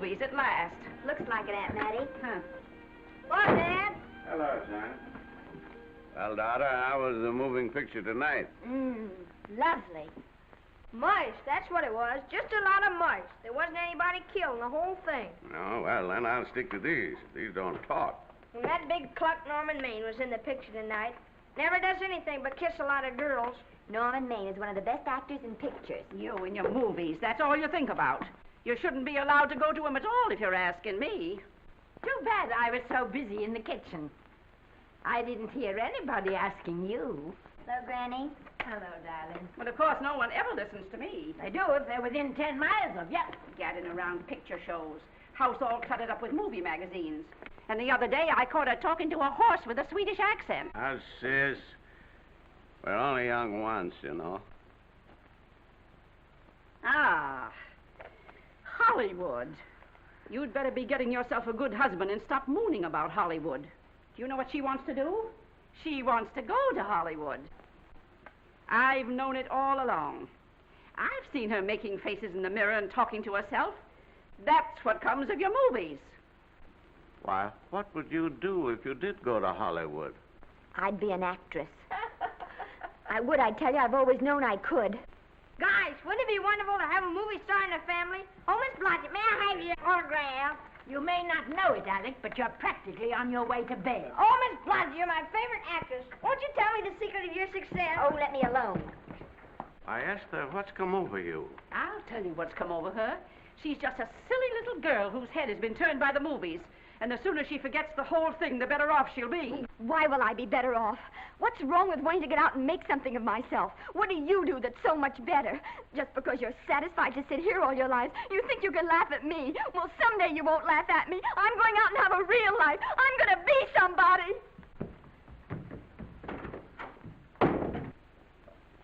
movies at last. Looks like it, Aunt Mattie. Huh. What, Dad? Hello, son. Well, daughter, how was the moving picture tonight? Lovely. Mice, that's what it was. Just a lot of mice. There wasn't anybody killed in the whole thing. No, well, then I'll stick to these. These don't talk. And that big cluck Norman Maine was in the picture tonight. Never does anything but kiss a lot of girls. Norman Maine is one of the best actors in pictures. You and your movies, that's all you think about. You shouldn't be allowed to go to them at all if you're asking me. Too bad I was so busy in the kitchen. I didn't hear anybody asking you. Hello, Granny. Hello, darling. Well, of course, no one ever listens to me. They do if they're within 10 miles of you. Gadding around picture shows. House all cluttered up with movie magazines. And the other day, I caught her talking to a horse with a Swedish accent. Now, sis, we're only young once, you know. Ah, Hollywood. You'd better be getting yourself a good husband and stop mooning about Hollywood. Do you know what she wants to do? She wants to go to Hollywood. I've known it all along. I've seen her making faces in the mirror and talking to herself. That's what comes of your movies. Why, what would you do if you did go to Hollywood? I'd be an actress. I would, I tell you. I've always known I could. Guys, wouldn't it be wonderful to have a movie star in the family? Oh, Miss Blodgett, may I have your autograph? You may not know it, Alec, but you're practically on your way to bed. Oh, Miss Blodgett, you're my favorite actress. Won't you tell me the secret of your success? Oh, let me alone. I asked her, what's come over you? I'll tell you what's come over her. She's just a silly little girl whose head has been turned by the movies. And the sooner she forgets the whole thing, the better off she'll be. Why will I be better off? What's wrong with wanting to get out and make something of myself? What do you do that's so much better? Just because you're satisfied to sit here all your lives, you think you can laugh at me. Well, someday you won't laugh at me. I'm going out and have a real life. I'm going to be somebody.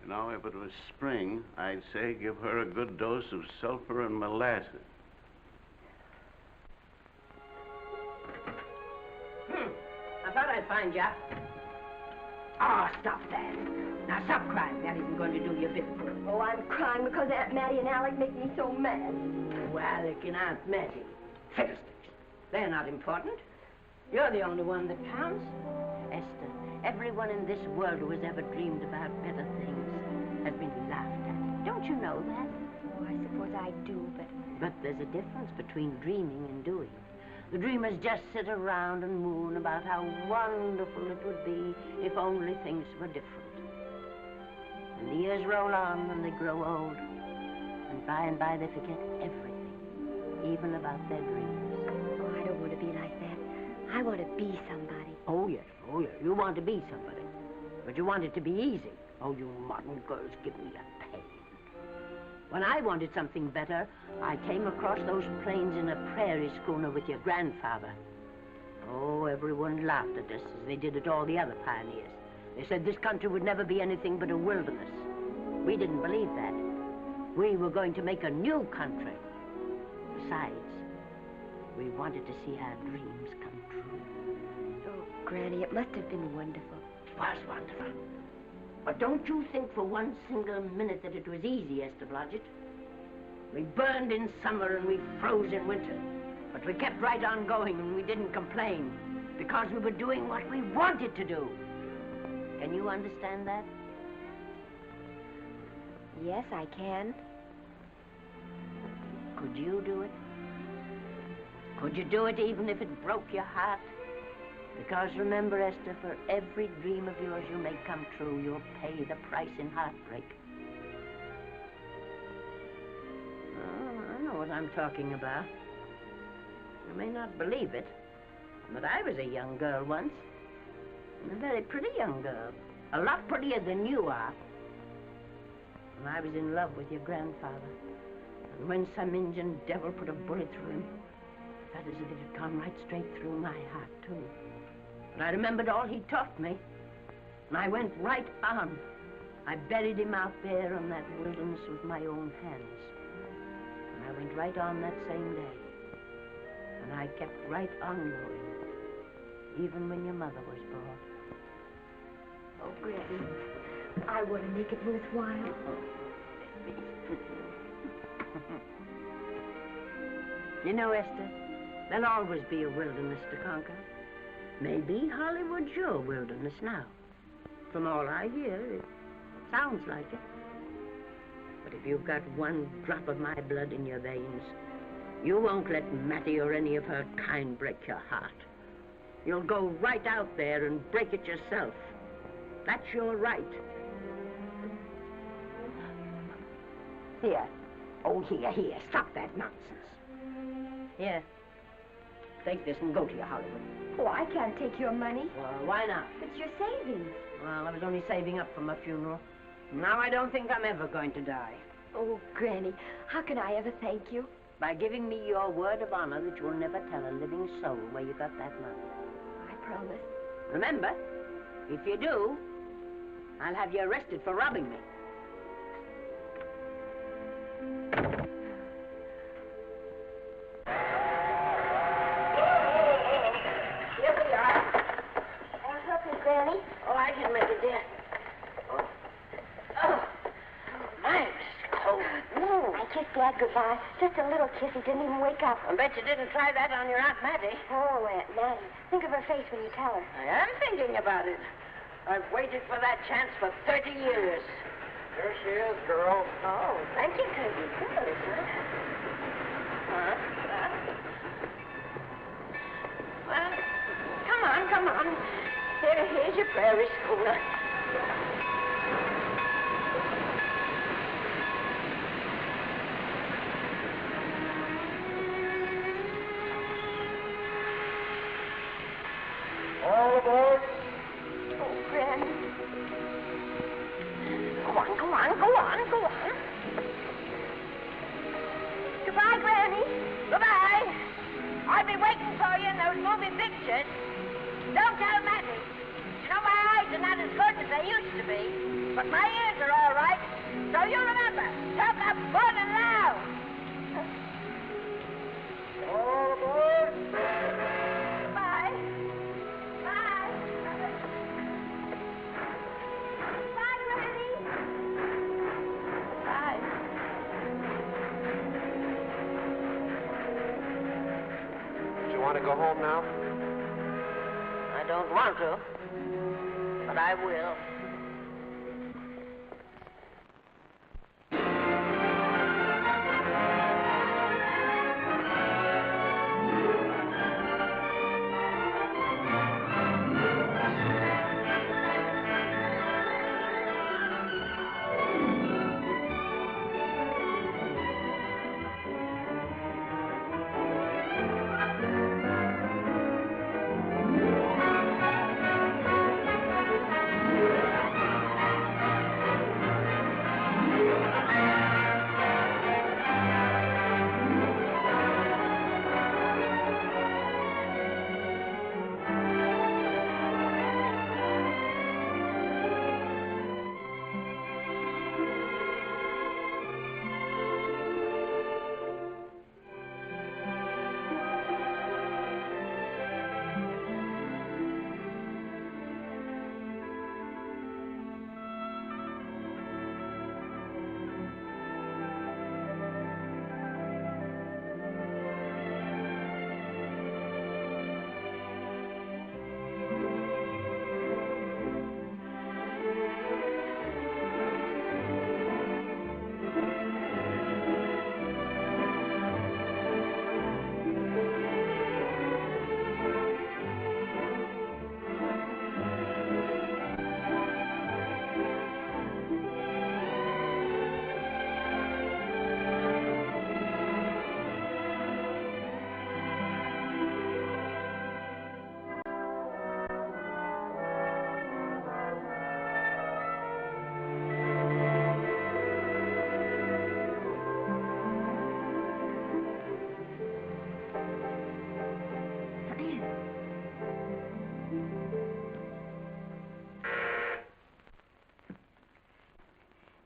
You know, if it was spring, I'd say give her a good dose of sulfur and molasses. I thought I'd find you. Oh, stop that. Now, stop crying. That isn't going to do you a bit of good. Oh, I'm crying because Aunt Mattie and Alec make me so mad. Oh, Alec and Aunt Mattie. Fiddlesticks. They're not important. You're the only one that counts. Esther, everyone in this world who has ever dreamed about better things has been laughed at. Don't you know that? Oh, I suppose I do, but... But there's a difference between dreaming and doing. The dreamers just sit around and moon about how wonderful it would be if only things were different. And the years roll on and they grow old. And by they forget everything, even about their dreams. Oh, I don't want to be like that. I want to be somebody. Oh, yes. You want to be somebody. But you want it to be easy. Oh, you modern girls give me a pain. When I wanted something better, I came across those plains in a prairie schooner with your grandfather. Oh, everyone laughed at us as they did at all the other pioneers. They said this country would never be anything but a wilderness. We didn't believe that. We were going to make a new country. Besides, we wanted to see our dreams come true. Oh, Granny, it must have been wonderful. It was wonderful. But don't you think for one single minute that it was easy, Esther Blodgett. We burned in summer and we froze in winter. But we kept right on going and we didn't complain because we were doing what we wanted to do. Can you understand that? Yes, I can. Could you do it? Could you do it even if it broke your heart? Because remember, Esther, for every dream of yours you make come true, you'll pay the price in heartbreak. Oh, I know what I'm talking about. You may not believe it, but I was a young girl once. And a very pretty young girl. A lot prettier than you are. And I was in love with your grandfather. And when some Indian devil put a bullet through him, I felt as if it had gone right straight through my heart, too. And I remembered all he taught me. And I went right on. I buried him out there in that wilderness with my own hands. And I went right on that same day. And I kept right on going, even when your mother was born. Oh, Granny, I want to make it worthwhile. You know, Esther, there'll always be a wilderness to conquer. Maybe Hollywood's your wilderness now. From all I hear, it sounds like it. But if you've got one drop of my blood in your veins, you won't let Mattie or any of her kind break your heart. You'll go right out there and break it yourself. That's your right. Here. Oh, here. Stop that nonsense. Here. Take this and go to your Hollywood. Oh, I can't take your money. Well, why not? It's your savings. Well, I was only saving up for my funeral. Now I don't think I'm ever going to die. Oh, Granny, how can I ever thank you? By giving me your word of honor that you'll never tell a living soul where you got that money. I promise. Remember, if you do, I'll have you arrested for robbing me. Here we are. I'll help you, Granny. Oh, I can make it, dear. Oh, my, it's cold. I kissed Dad goodbye. Just a little kiss. He didn't even wake up. I bet you didn't try that on your Aunt Mattie. Oh, Aunt Mattie. Think of her face when you tell her. I am thinking about it. I've waited for that chance for 30 years. There she is, girl. Oh, thank you, Kirby. Good, isn't it? Well, come on. Here's your prairie schooner. All aboard. Oh, Granny. Go on. Goodbye, Granny. Goodbye. I'll be waiting for you in those movie pictures. Don't tell Mattie. You know, my eyes are not as good as they used to be, but my ears are all right. So you remember, talk up good and loud. All aboard. Goodbye. Bye. Bye, Granny. Bye. Do you want to go home now? I don't want to, but I will.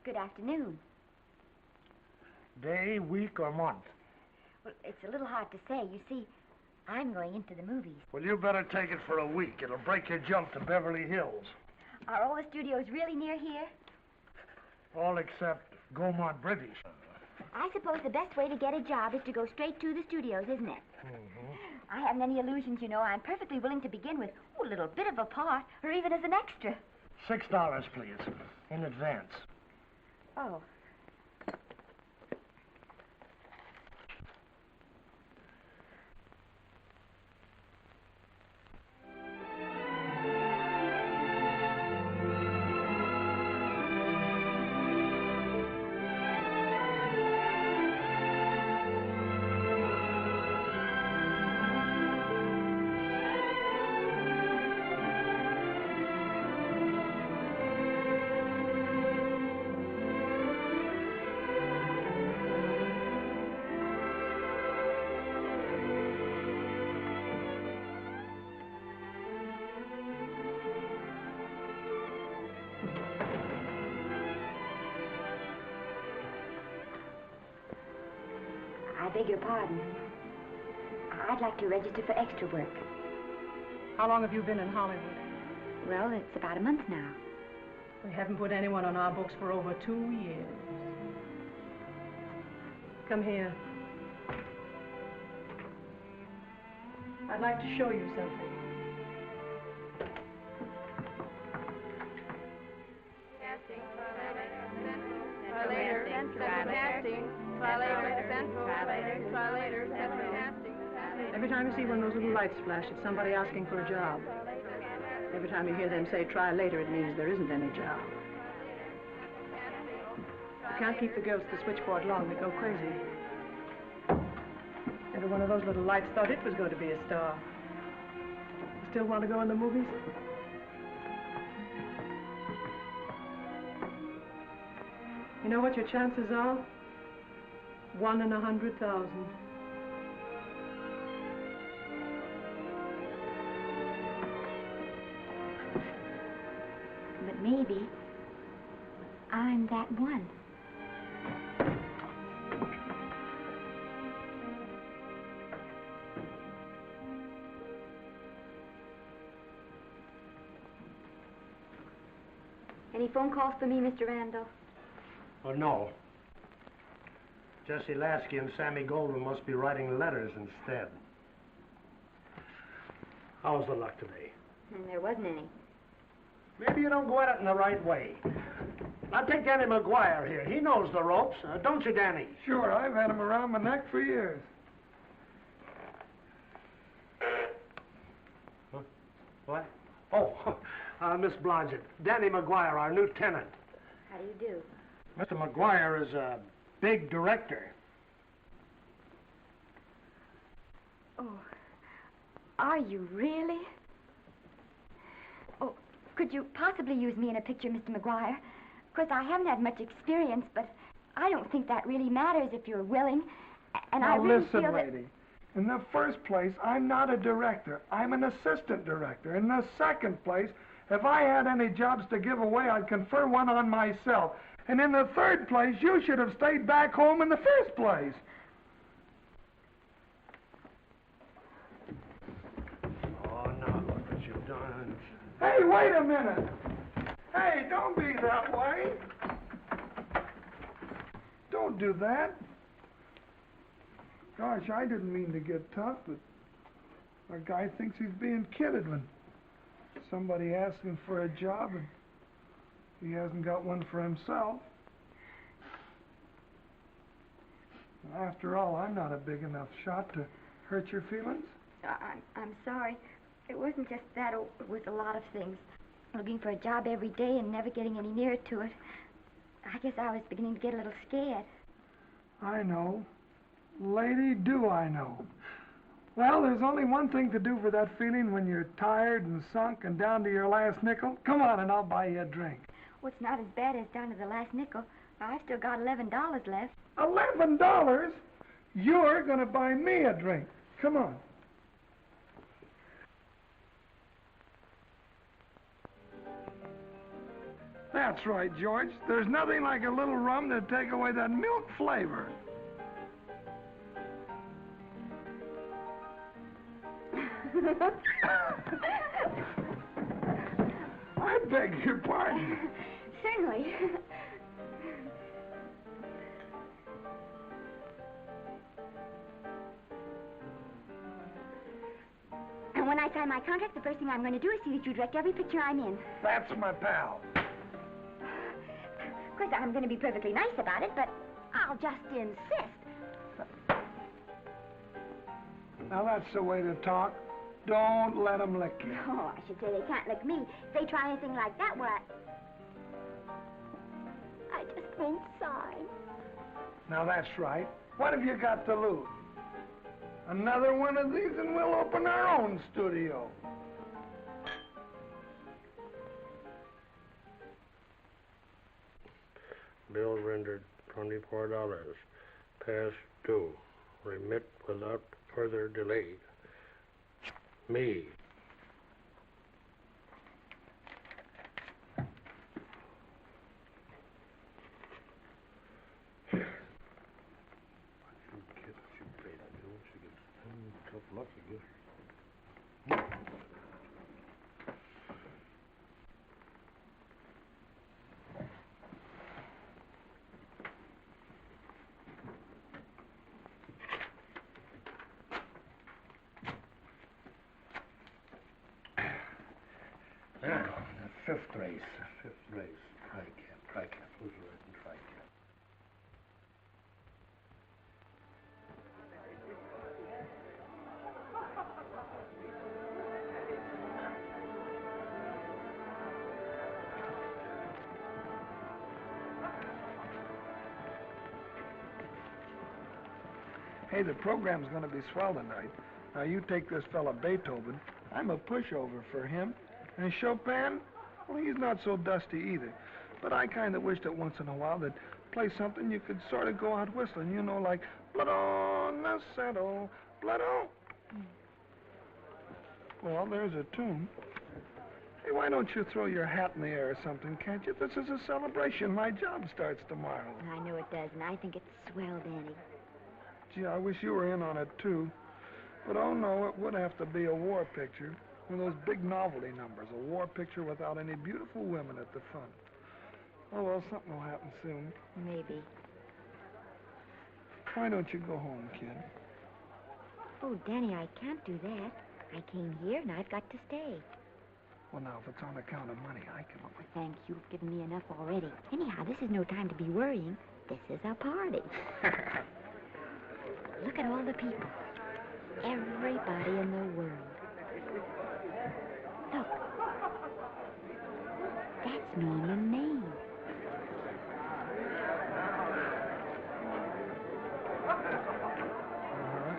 Good afternoon. Day, week, or month? Well, it's a little hard to say. You see, I'm going into the movies. Well, you better take it for a week. It'll break your jump to Beverly Hills. Are all the studios really near here? All except Gaumont British. I suppose the best way to get a job is to go straight to the studios, isn't it? Mm-hmm. I haven't any illusions, you know. I'm perfectly willing to begin with a little bit of a part, or even as an extra. $6, please, in advance. Oh. I beg your pardon. I'd like to register for extra work. How long have you been in Hollywood? Well, it's about a month now. We haven't put anyone on our books for over 2 years. Come here. I'd like to show you something. Every time you see one of those little lights flash, it's somebody asking for a job. Every time you hear them say, try later, it means there isn't any job. You can't keep the girls at the switchboard long. They go crazy. Every one of those little lights thought it was going to be a star. You still want to go in the movies? You know what your chances are? 1 in 100,000. But maybe I'm that one. Any phone calls for me, Mr. Randall? Oh, no. Jesse Lasky and Sammy Goldwyn must be writing letters instead. How's the luck today? There wasn't any. Maybe you don't go at it in the right way. Now, take Danny McGuire here. He knows the ropes. Don't you, Danny? Sure, I've had him around my neck for years. Huh? What? Oh, Miss Blodgett. Danny McGuire, our new tenant. How do you do? Mr. McGuire is a big director. Oh, are you really? Oh, could you possibly use me in a picture, Mr. McGuire? Of course, I haven't had much experience, but I don't think that really matters if you're willing. And Now, I really listen, feel that... lady. In the first place, I'm not a director. I'm an assistant director. In the second place, if I had any jobs to give away, I'd confer one on myself. And in the third place, you should have stayed back home in the first place. Oh, now look what you've done. Hey, wait a minute. Hey, don't be that way. Don't do that. Gosh, I didn't mean to get tough, but a guy thinks he's being kidded when somebody asks him for a job and he hasn't got one for himself. After all, I'm not a big enough shot to hurt your feelings. I'm sorry. It wasn't just that. It was a lot of things. Looking for a job every day and never getting any nearer to it. I guess I was beginning to get a little scared. I know. Lady, do I know. Well, there's only one thing to do for that feeling when you're tired and sunk and down to your last nickel. Come on and I'll buy you a drink. Well, it's not as bad as down to the last nickel. I've still got $11 left. $11? You're going to buy me a drink. Come on. That's right, George. There's nothing like a little rum to take away that milk flavor. I beg your pardon. Certainly. And when I sign my contract, the first thing I'm going to do is see that you direct every picture I'm in. That's my pal. Of course, I'm going to be perfectly nice about it, but I'll just insist. Now, that's the way to talk. Don't let them lick you. Oh, I should say they can't lick me. If they try anything like that, well, I just won't sign. Now, that's right. What have you got to lose? Another one of these and we'll open our own studio. Bill rendered $24. Past due. Remit without further delay. Me. Fifth race. Tri-cap. Who's writing tri-cap? Hey, the program's going to be swell tonight. Now, you take this fella Beethoven. I'm a pushover for him. And Chopin, well, he's not so dusty either. But I kind of wish that once in a while they'd play something you could sort of go out whistling, you know, like Blood on the Saddle, Blood on. Well, there's a tune. Hey, why don't you throw your hat in the air or something, can't you? This is a celebration. My job starts tomorrow. I know it does, and I think it's swell, Danny. Gee, I wish you were in on it, too. But, oh, no, it would have to be a war picture. One of those big novelty numbers, a war picture without any beautiful women at the front. Oh, well, something will happen soon. Maybe. Why don't you go home, kid? Oh, Danny, I can't do that. I came here, and I've got to stay. Well, now, if it's on account of money, I can... Oh, thanks. You've given me enough already. Anyhow, this is no time to be worrying. This is a party. Look at all the people. Everybody in the world. Look. That's Norman Maine.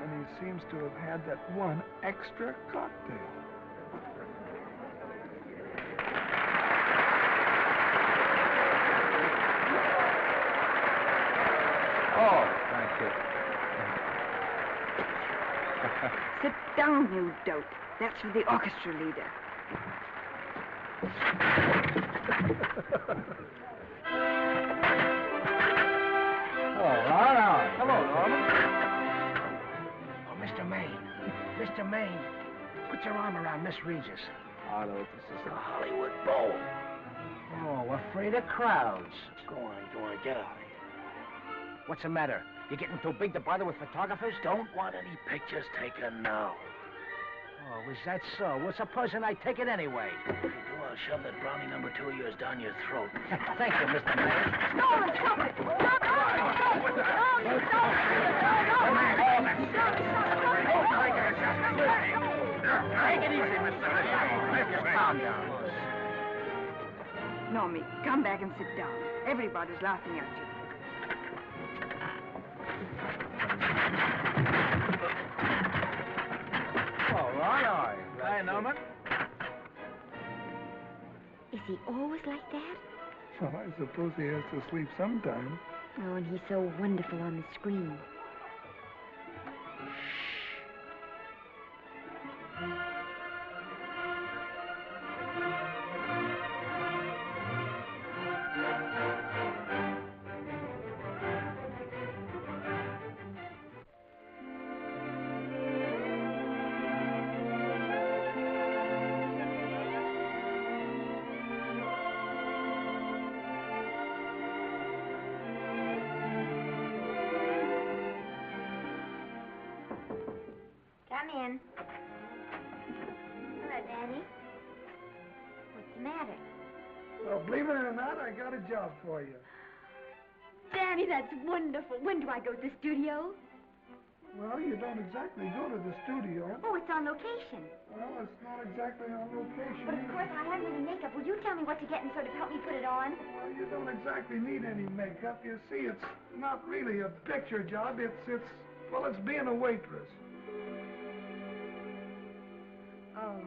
And he seems to have had that one extra cocktail. Oh, thank you. Sit down, you dope. That's for the orchestra leader. All right. Hello, Norman. Oh, Mr. Maine. Mr. Maine, put your arm around Miss Regis. Arlo, this is a Hollywood bowl. Oh, afraid of crowds. Go on, get out of here. What's the matter? You getting too big to bother with photographers? Don't want any pictures taken now. Oh, is that so? Well, supposing I take it anyway. If you do, I'll shove that Brownie number 2 of yours down your throat. Thank you, Mr. Mayor. No, stop it! Stop it! Take it easy, Mr. Mayor. Just calm down. Normie, come back and sit down. Everybody's laughing at you. All right. Hi, Norman. Is he always like that? Well, I suppose he has to sleep sometime. Oh, and he's so wonderful on the screen. Come in. Danny. What's the matter? Well, believe it or not, I got a job for you. Danny, that's wonderful. When do I go to the studio? Well, you don't exactly go to the studio. Oh, it's on location. Well, it's not exactly on location. But of course, I haven't any makeup. Will you tell me what to get and sort of help me put it on? Well, you don't exactly need any makeup. You see, it's not really a picture job. It's being a waitress. Oh.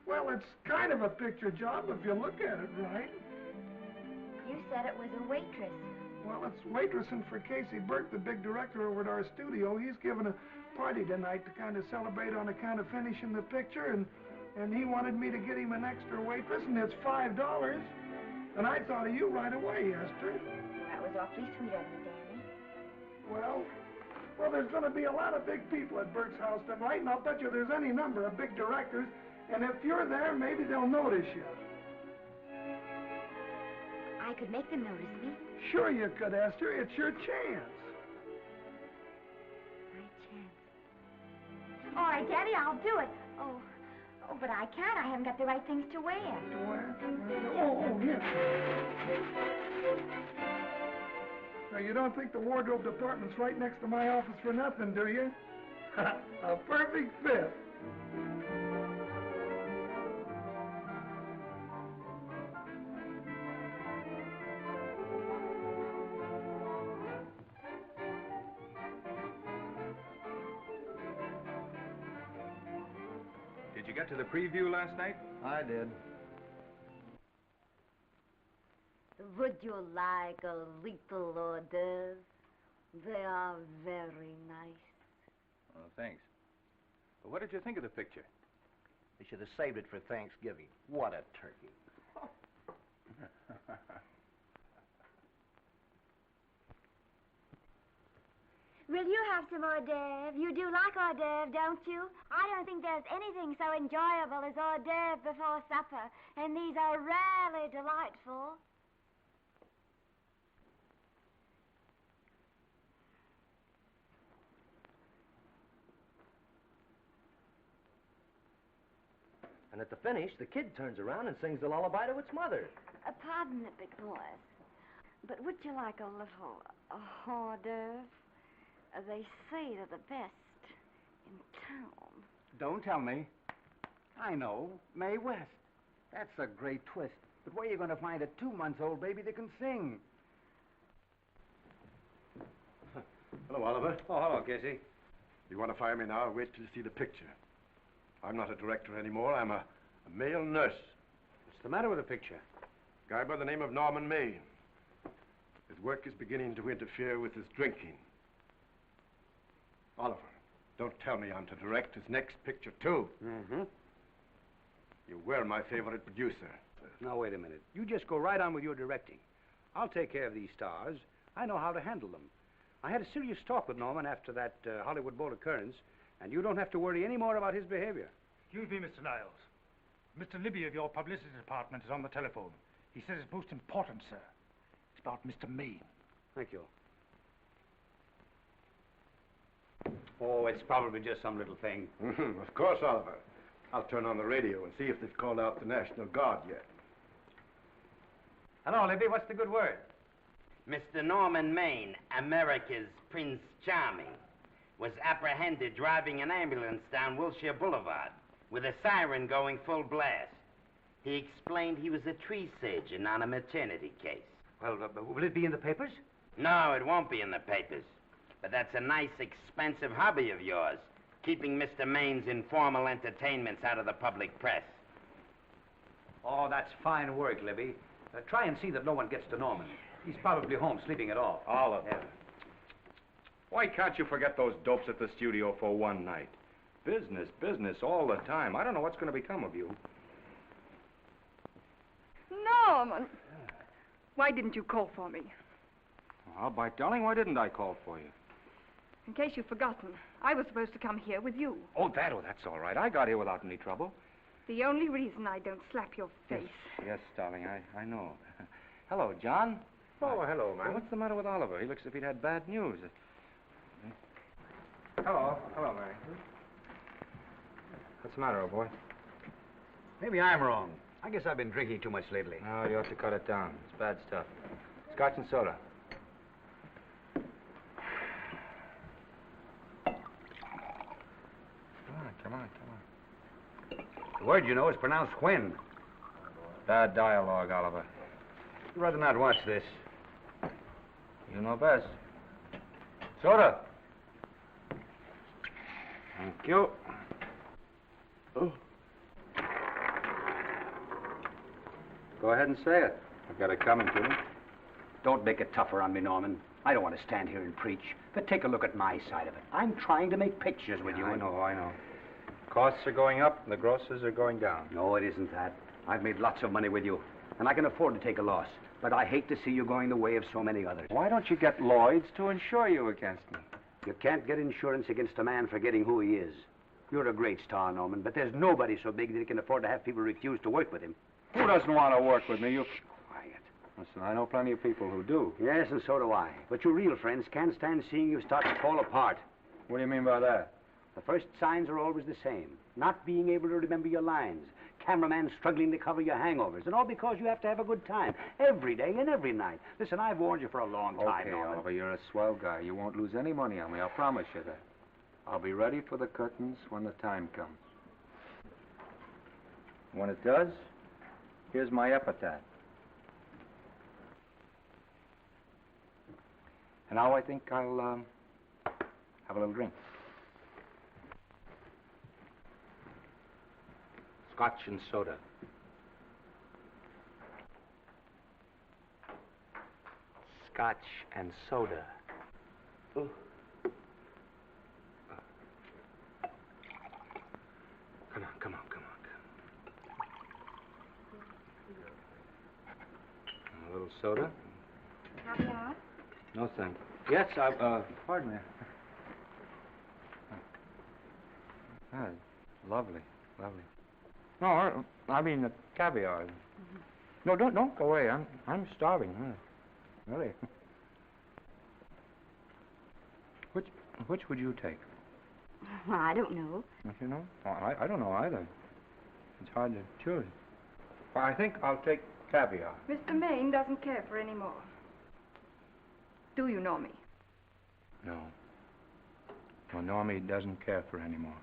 Well, it's kind of a picture job if you look at it right. You said it was a waitress. Well, it's waitressing for Casey Burke, the big director over at our studio. He's giving a party tonight to kind of celebrate on account of finishing the picture, and he wanted me to get him an extra waitress, and it's $5. And I thought of you right away, Esther. That was awfully sweet of you, Danny. Well, there's going to be a lot of big people at Burke's house tonight, and I'll bet you there's any number of big directors, and if you're there, maybe they'll notice you. I could make them notice me. Sure you could, Esther. It's your chance. My chance. All right, Daddy, I'll do it. Oh, but I can't. I haven't got the right things to wear. To wear? Oh, here. Now, you don't think the wardrobe department's right next to my office for nothing, do you? A perfect fit. Did you get to the preview last night? I did. Would you like a little hors d'oeuvre? They are very nice. Oh, thanks. But what did you think of the picture? They should have saved it for Thanksgiving. What a turkey. Will you have some hors d'oeuvre? You do like hors d'oeuvre, don't you? I don't think there's anything so enjoyable as hors d'oeuvre before supper, and these are rarely delightful. And at the finish, the kid turns around and sings the lullaby to its mother. Pardon the big boys, but would you like a little hors d'oeuvre? They say they're the best in town. Don't tell me. I know. Mae West. That's a great twist. But where are you going to find a 2-month-old baby that can sing? Hello, Oliver. Oh, hello, Casey. You want to fire me now? Wait till you see the picture. I'm not a director anymore. I'm a male nurse. What's the matter with the picture? Guy by the name of Norman May. His work is beginning to interfere with his drinking. Oliver, don't tell me I'm to direct his next picture, too. Mm-hmm. You were my favorite producer. Now, wait a minute. You just go right on with your directing. I'll take care of these stars. I know how to handle them. I had a serious talk with Norman after that Hollywood Bowl occurrence, and you don't have to worry any more about his behavior. Excuse me, Mr. Niles. Mr. Libby of your publicity department is on the telephone. He says it's most important, sir. It's about Mr. Maine. Thank you. Oh, it's probably just some little thing. Mm-hmm. Of course, Oliver. I'll turn on the radio and see if they've called out the National Guard yet. Hello, Libby. What's the good word? Mr. Norman Maine, America's Prince Charming, was apprehended driving an ambulance down Wilshire Boulevard with a siren going full blast. He explained he was a tree surgeon on a maternity case. Well, will it be in the papers? No, it won't be in the papers. But that's a nice, expensive hobby of yours, keeping Mr. Maine's informal entertainments out of the public press. Oh, that's fine work, Libby. Try and see that no one gets to Norman. He's probably home sleeping it off. Oliver. Yeah. Why can't you forget those dopes at the studio for one night? Business, business all the time. I don't know what's going to become of you. Norman! Why didn't you call for me? Well, by darling, why didn't I call for you? In case you've forgotten, I was supposed to come here with you. Oh, that's all right. I got here without any trouble. The only reason I don't slap your face. Yes, darling, I know. Hello, John. Oh, hello, man. What's the matter with Oliver? He looks as if he'd had bad news. Hello, Mary. What's the matter, old boy? Maybe I'm wrong. I guess I've been drinking too much lately. Oh, you ought to cut it down. It's bad stuff. Scotch and soda. Come on. The word, you know, is pronounced when. Bad dialogue, Oliver. I'd rather not watch this. You know best. Soda. Thank you. Oh. Go ahead and say it. I've got it coming to me. Don't make it tougher on me, Norman. I don't want to stand here and preach, but take a look at my side of it. I'm trying to make pictures with you. I know. Costs are going up and the grosses are going down. No, it isn't that. I've made lots of money with you, and I can afford to take a loss. But I hate to see you going the way of so many others. Why don't you get Lloyd's to insure you against me? You can't get insurance against a man forgetting who he is. You're a great star, Norman, but there's nobody so big that he can afford to have people refuse to work with him. Who doesn't want to work with me? You... Quiet. Listen, I know plenty of people who do. Yes, and so do I. But your real friends can't stand seeing you start to fall apart. What do you mean by that? The first signs are always the same. Not being able to remember your lines. Cameraman struggling to cover your hangovers. And all because you have to have a good time. Every day and every night. Listen, I've warned you for a long time, Okay, Norman. Oliver, you're a swell guy. You won't lose any money on me. I'll promise you that. I'll be ready for the curtains when the time comes. When it does, here's my epitaph. And now I think I'll have a little drink. Scotch and soda. Scotch and soda. Oh. Come on. A little soda? Caviar? No, thanks. Yes, pardon me. Ah, lovely. No, I mean the caviar. Mm-hmm. No, don't go away. I'm starving. Really. Which would you take? Well, I don't know. Don't you know? I don't know either. It's hard to choose. Well, I think I'll take caviar. Mr. Maine doesn't care for any more. Do you, Normie? No. Well, Normie doesn't care for any more.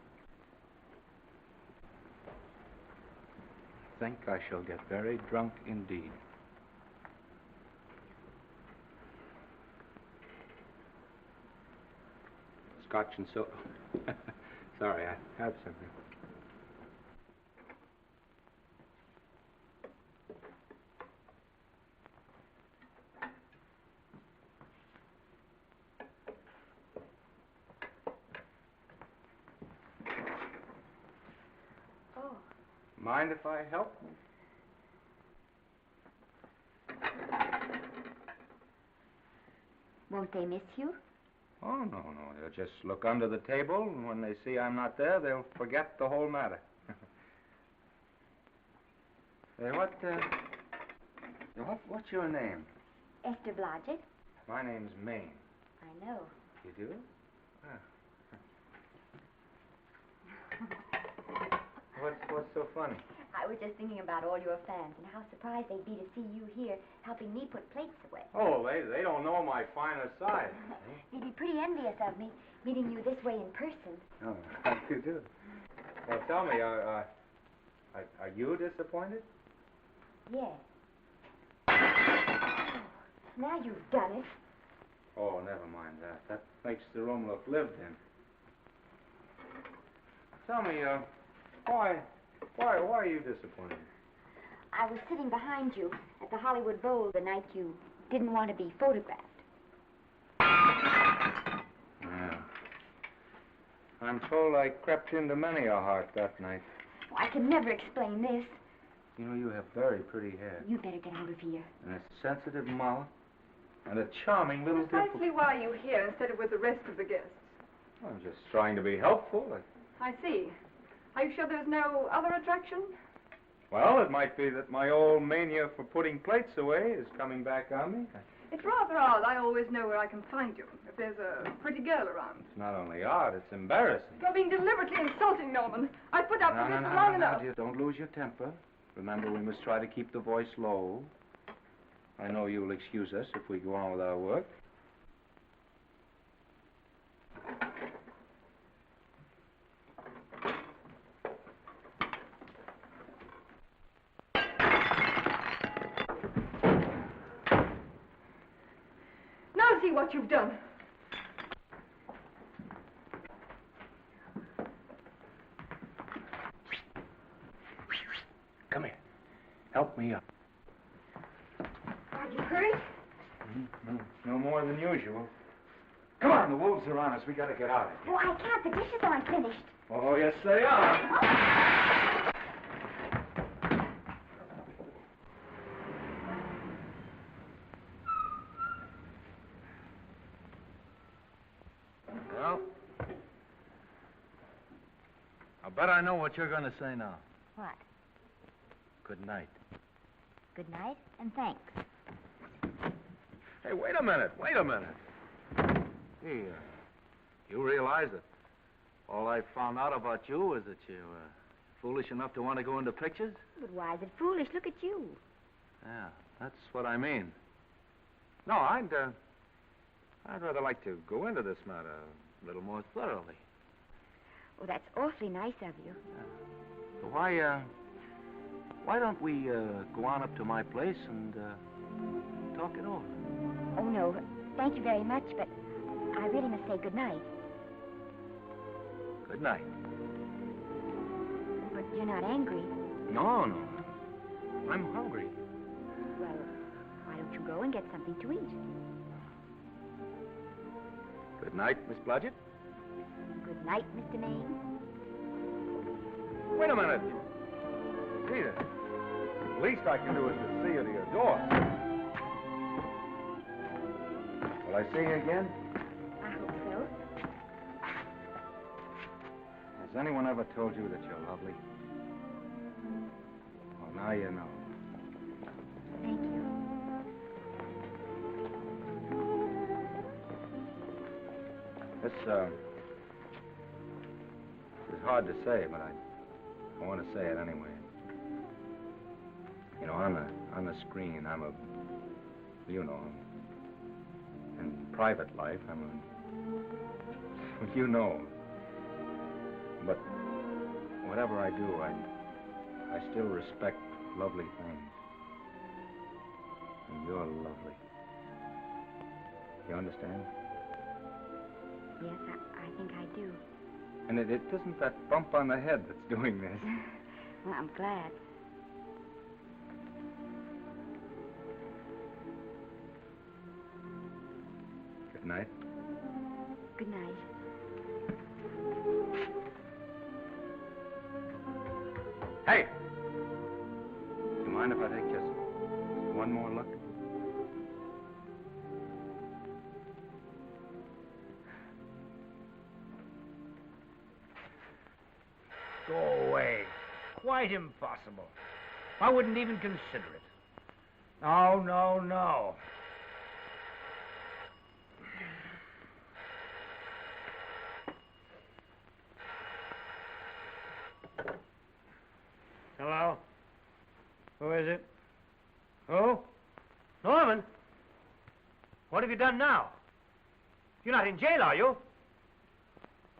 I think I shall get very drunk indeed. Scotch and soda. Sorry, I have something. Oh. Mind if I help? Won't they miss you? Oh, no. They'll just look under the table, and when they see I'm not there, they'll forget the whole matter. Hey, what's your name? Esther Blodgett. My name's Maine. I know. You do? What's so funny? I was just thinking about all your fans and how surprised they'd be to see you here helping me put plates away. Oh, they don't know my finer side. They'd be pretty envious of me, meeting you this way in person. Oh, how do you do? Well, tell me, are you disappointed? Yes. Now you've done it. Oh, never mind that. That makes the room look lived in. Tell me, why are you disappointed? I was sitting behind you at the Hollywood Bowl the night you didn't want to be photographed. Yeah. I'm told I crept into many a heart that night. Oh, I can never explain this. You know, you have very pretty hair. You better get out of here. And a sensitive mouth. And a charming little Precisely why are you here instead of with the rest of the guests? I'm just trying to be helpful. I see. Are you sure there's no other attraction? Well, it might be that my old mania for putting plates away is coming back on me. It's rather odd. I always know where I can find you if there's a pretty girl around. It's not only odd, it's embarrassing. You're being deliberately insulting, Norman. I've put up with this for long enough. Dear, don't lose your temper. Remember, we must try to keep the voice low. I know you'll excuse us if we go on with our work. Now see what you've done. Come here. Help me up. Are you hurt? No more than usual. Come on, the wolves are on us. We gotta get out of here. Oh, I can't. The dishes aren't finished. Oh, yes, they are. Well, I bet I know what you're going to say now. What? Good night. Good night, and thanks. Hey, wait a minute. Hey, you realize that all I found out about you is that you're foolish enough to want to go into pictures? But why is it foolish? Look at you. Yeah, that's what I mean. No, I'd rather like to go into this matter a little more thoroughly. Oh, that's awfully nice of you. So why don't we go on up to my place and talk it over? Oh, no. Thank you very much, but I really must say good night. Good night. But you're not angry. No. I'm hungry. Well, why don't you go and get something to eat? Good night, Miss Blodgett. Good night, Mr. Maine. Wait a minute. Peter, the least I can do is to see you to your door. Will I see you again? I hope so. Has anyone ever told you that you're lovely? Well, now you know. Thank you. This is hard to say, but I want to say it anyway. You know, on the screen, I'm a, you know, in private life, I'm a, you know. But whatever I do, I still respect lovely things. And you're lovely. You understand? Yes, I think I do. And it isn't that bump on the head that's doing this. Well, I'm glad. Good night. Good night. Hey! Do you mind if I take just one more look? Go away. Quite impossible. I wouldn't even consider it. No. Hello? Who is it? Who? Norman? What have you done now? You're not in jail, are you?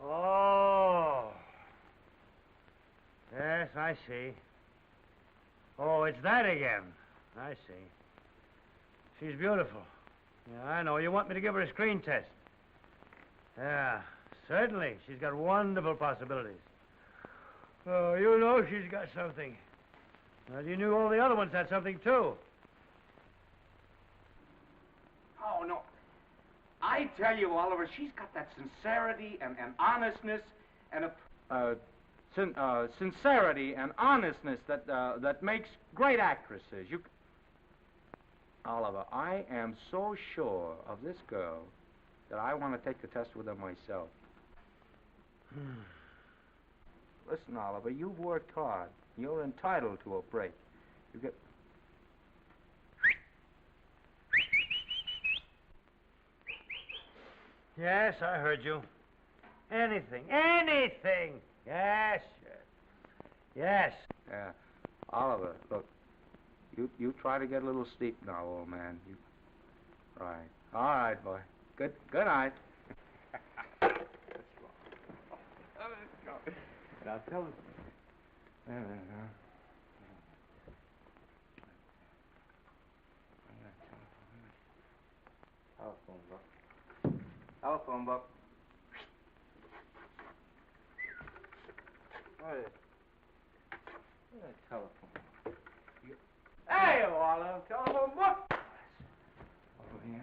Oh. Yes, I see. Oh, it's that again. I see. She's beautiful. Yeah, I know. You want me to give her a screen test? Yeah, certainly. She's got wonderful possibilities. Oh, you know she's got something. Well, you knew all the other ones had something, too. Oh, no. I tell you, Oliver, she's got that sincerity and honestness and a... sincerity and honestness that makes great actresses. Oliver, I am so sure of this girl that I want to take the test with her myself. Listen, Oliver, you've worked hard. You're entitled to a break. You get... Yes, I heard you. Anything. Anything. Yes, yes. Yes. Oliver, look, you try to get a little sleep now, old man. Right. All right, boy. Good night. Let's go. Now tell us. Telephone book. Telephone book. Telephone. Hey, Olive, telephone book. Over here.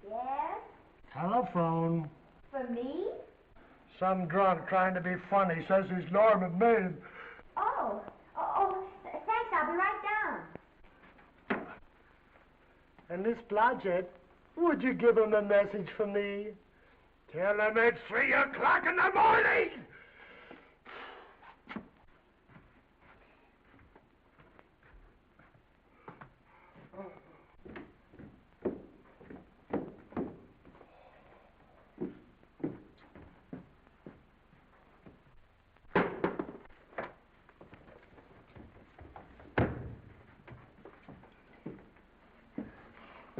Yes? Telephone. For me? Some drunk trying to be funny says he's Norman Maine. Oh, thanks. I'll be right down. And Miss Blodgett, would you give him a message for me? Tell him it's 3 o'clock in the morning!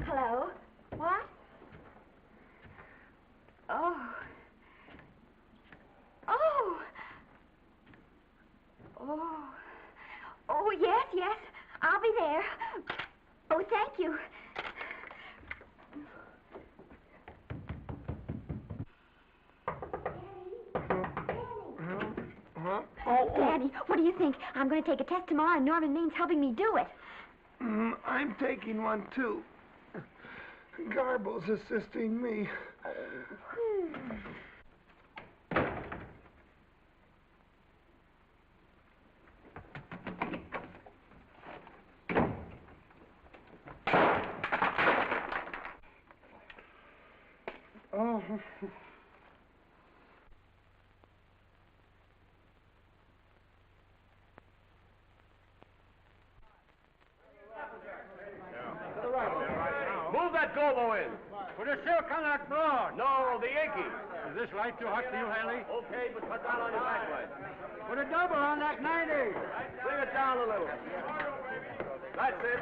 Hello? What? Oh. Oh. Oh. Oh, yes. I'll be there. Oh, thank you. Huh? Oh. Daddy, what do you think? I'm going to take a test tomorrow, and Norman Maine's helping me do it. I'm taking one, too. Garble's assisting me. Oh. Move that gobo in. Put a silk on that broad. No, the Yankee. Is this light too hot for you, Haley? Okay, but cut down on your backlight. Put a double on that 90. Bring it down a little. That's it.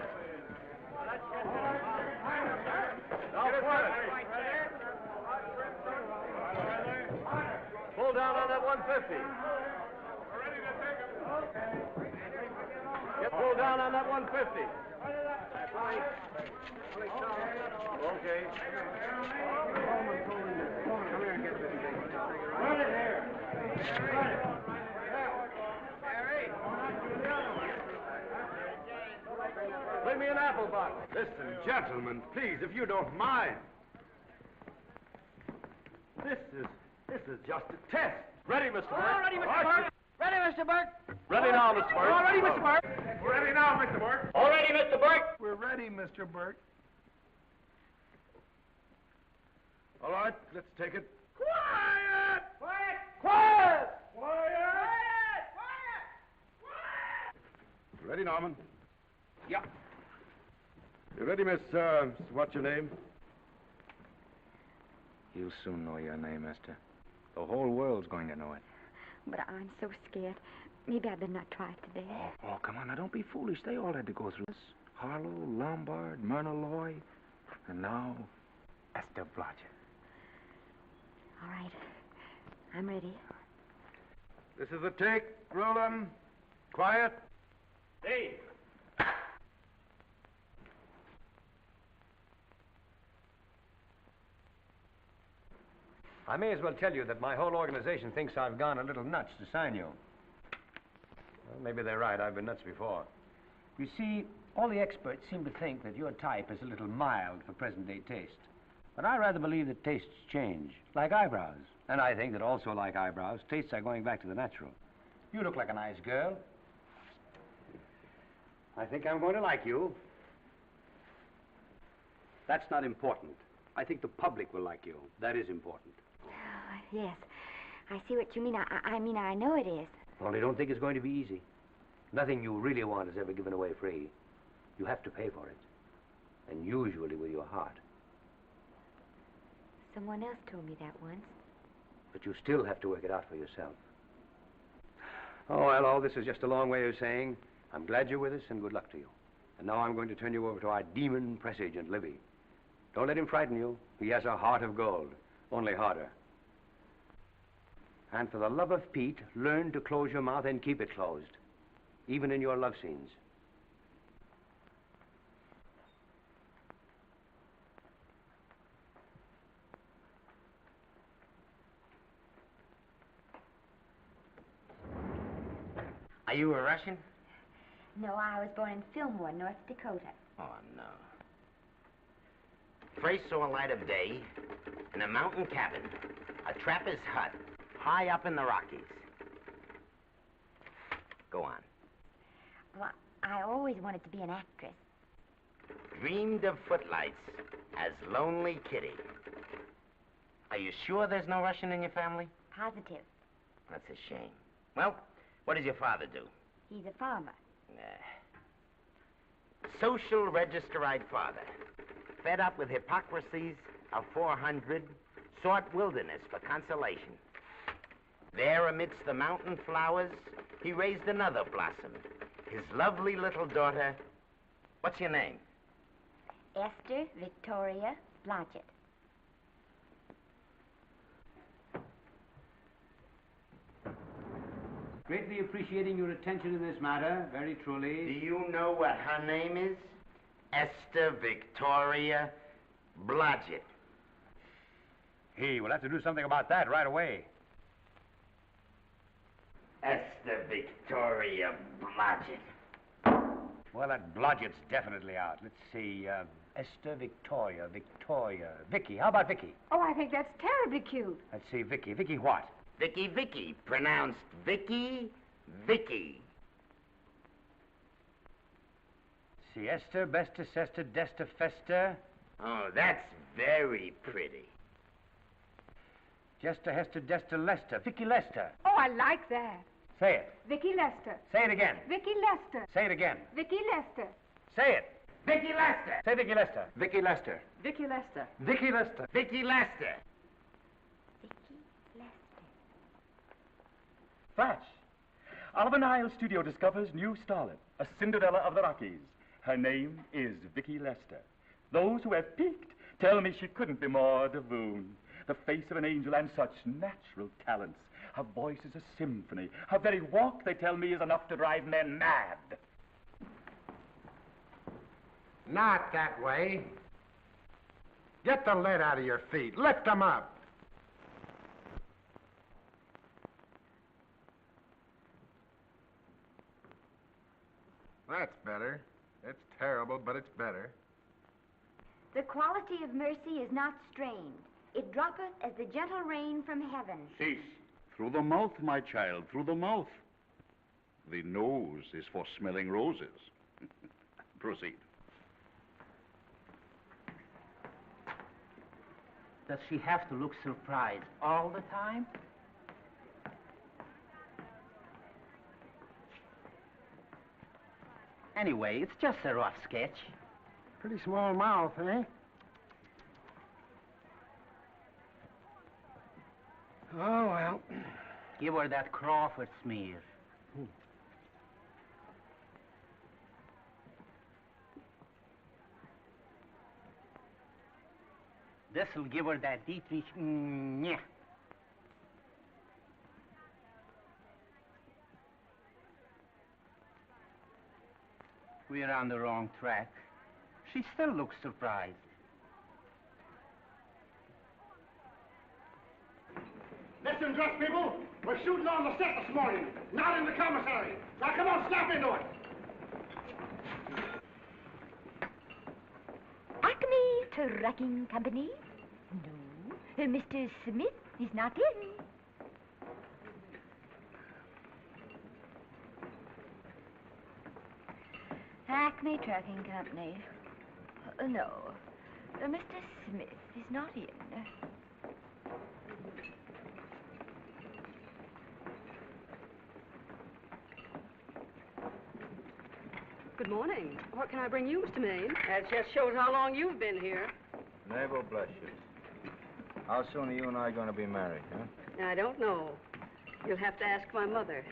Now put it. Pull down on that 150. Get pulled down on that 150. Okay. Run it here. Run it. Bring me an apple box. Listen, gentlemen, please, if you don't mind. This is just a test. Ready, Mr. Burke? All ready, Mr. Burke. Ready, Mr. Burke. Ready now, Mr. Burke. All ready, Mr. Burke. Ready now, Mr. Burke. All ready, Mr. Burke. We're ready, Mr. Burke. All right, let's take it. Quiet! Quiet! Quiet! Quiet! Ready, Norman? Yeah. You ready, Miss, what's your name? You'll soon know your name, Esther. The whole world's going to know it. But I'm so scared. Maybe I better not try it today. Oh, come on. Now, don't be foolish. They all had to go through this. Harlow, Lombard, Myrna Loy, and now Esther Blodgett. All right. I'm ready. This is the take. Roland. Quiet. Hey. I may as well tell you that my whole organization thinks I've gone a little nuts to sign you. Well, maybe they're right. I've been nuts before. You see, all the experts seem to think that your type is a little mild for present-day taste. But I rather believe that tastes change, like eyebrows. And I think that also, like eyebrows, tastes are going back to the natural. You look like a nice girl. I think I'm going to like you. That's not important. I think the public will like you. That is important. Yes. I see what you mean. I mean, I know it is. Only don't think it's going to be easy. Nothing you really want is ever given away free. You have to pay for it. And usually with your heart. Someone else told me that once. But you still have to work it out for yourself. Oh, well, all this is just a long way of saying, I'm glad you're with us and good luck to you. And now I'm going to turn you over to our demon press agent, Libby. Don't let him frighten you. He has a heart of gold, only harder. And for the love of Pete, learn to close your mouth and keep it closed, even in your love scenes. Are you a Russian? No, I was born in Fillmore, North Dakota. Oh, no. First saw light of day in a mountain cabin, a trapper's hut, high up in the Rockies. Go on. Well, I always wanted to be an actress. Dreamed of footlights as Lonely Kitty. Are you sure there's no Russian in your family? Positive. That's a shame. Well, what does your father do? He's a farmer. Social registerite father. Fed up with hypocrisies of 400, sought wilderness for consolation. There amidst the mountain flowers, he raised another blossom. His lovely little daughter. What's your name? Esther Victoria Blodgett. Greatly appreciating your attention in this matter, very truly. Do you know what her name is? Esther Victoria Blodgett. Hey, we'll have to do something about that right away. Esther Victoria Blodgett. Well, that Blodgett's definitely out. Let's see, Esther Victoria, Vicky. How about Vicky? Oh, I think that's terribly cute. Let's see, Vicky. Vicky what? Vicky, pronounced Vicky. See, Esther, Besta, Sesta, Desta, Festa. Oh, that's very pretty. Jester, Hester, Desta, Lester. Vicky Lester. Oh, I like that. Say it. Vicky Lester. Say it again. Vicky Lester. Say it again. Vicky Lester. Say it. Vicky Lester. Say Vicky Lester. Vicky Lester. Vicky Lester. Vicky Lester. Vicky Lester. Flash. Oliver Nile Studio discovers new starlet, a Cinderella of the Rockies. Her name is Vicky Lester. Those who have peeked tell me she couldn't be more divoon. The face of an angel and such natural talents. Her voice is a symphony. Her very walk, they tell me, is enough to drive men mad. Not that way. Get the lead out of your feet. Lift them up. That's better. It's terrible, but it's better. The quality of mercy is not strained. It droppeth as the gentle rain from heaven. Cease. Through the mouth, my child, through the mouth. The nose is for smelling roses. Proceed. Does she have to look surprised all the time? Anyway, it's just a rough sketch. Pretty small mouth, eh? Oh, well. Give her that Crawford smear. This'll give her that Dietrich. Yeah. We're on the wrong track. She still looks surprised. Listen, dress people. We're shooting on the set this morning, not in the commissary. Now, come on, snap into it. Acme Trucking Company? No. Mr. Smith is not in. Acme Trucking Company. No. Mr. Smith is not in. Good morning. What can I bring you, Mr. Maine? That just shows how long you've been here. Naval bless you. How soon are you and I going to be married, huh? I don't know. You'll have to ask my mother.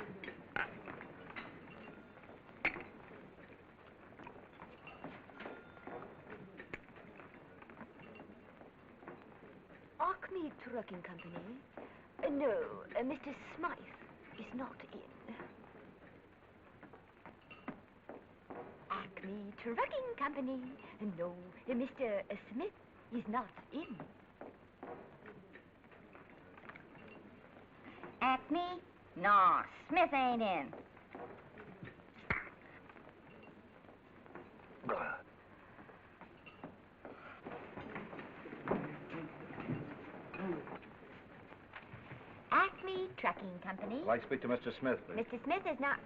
Acme Trucking Company? No, Mr. Smythe is not in. Acme Trucking Company? No, Mr. Smith is not in. Acme? No, Smith ain't in. Acme Trucking Company? I'd like to speak to Mr. Smith, please. Mr. Smith is not...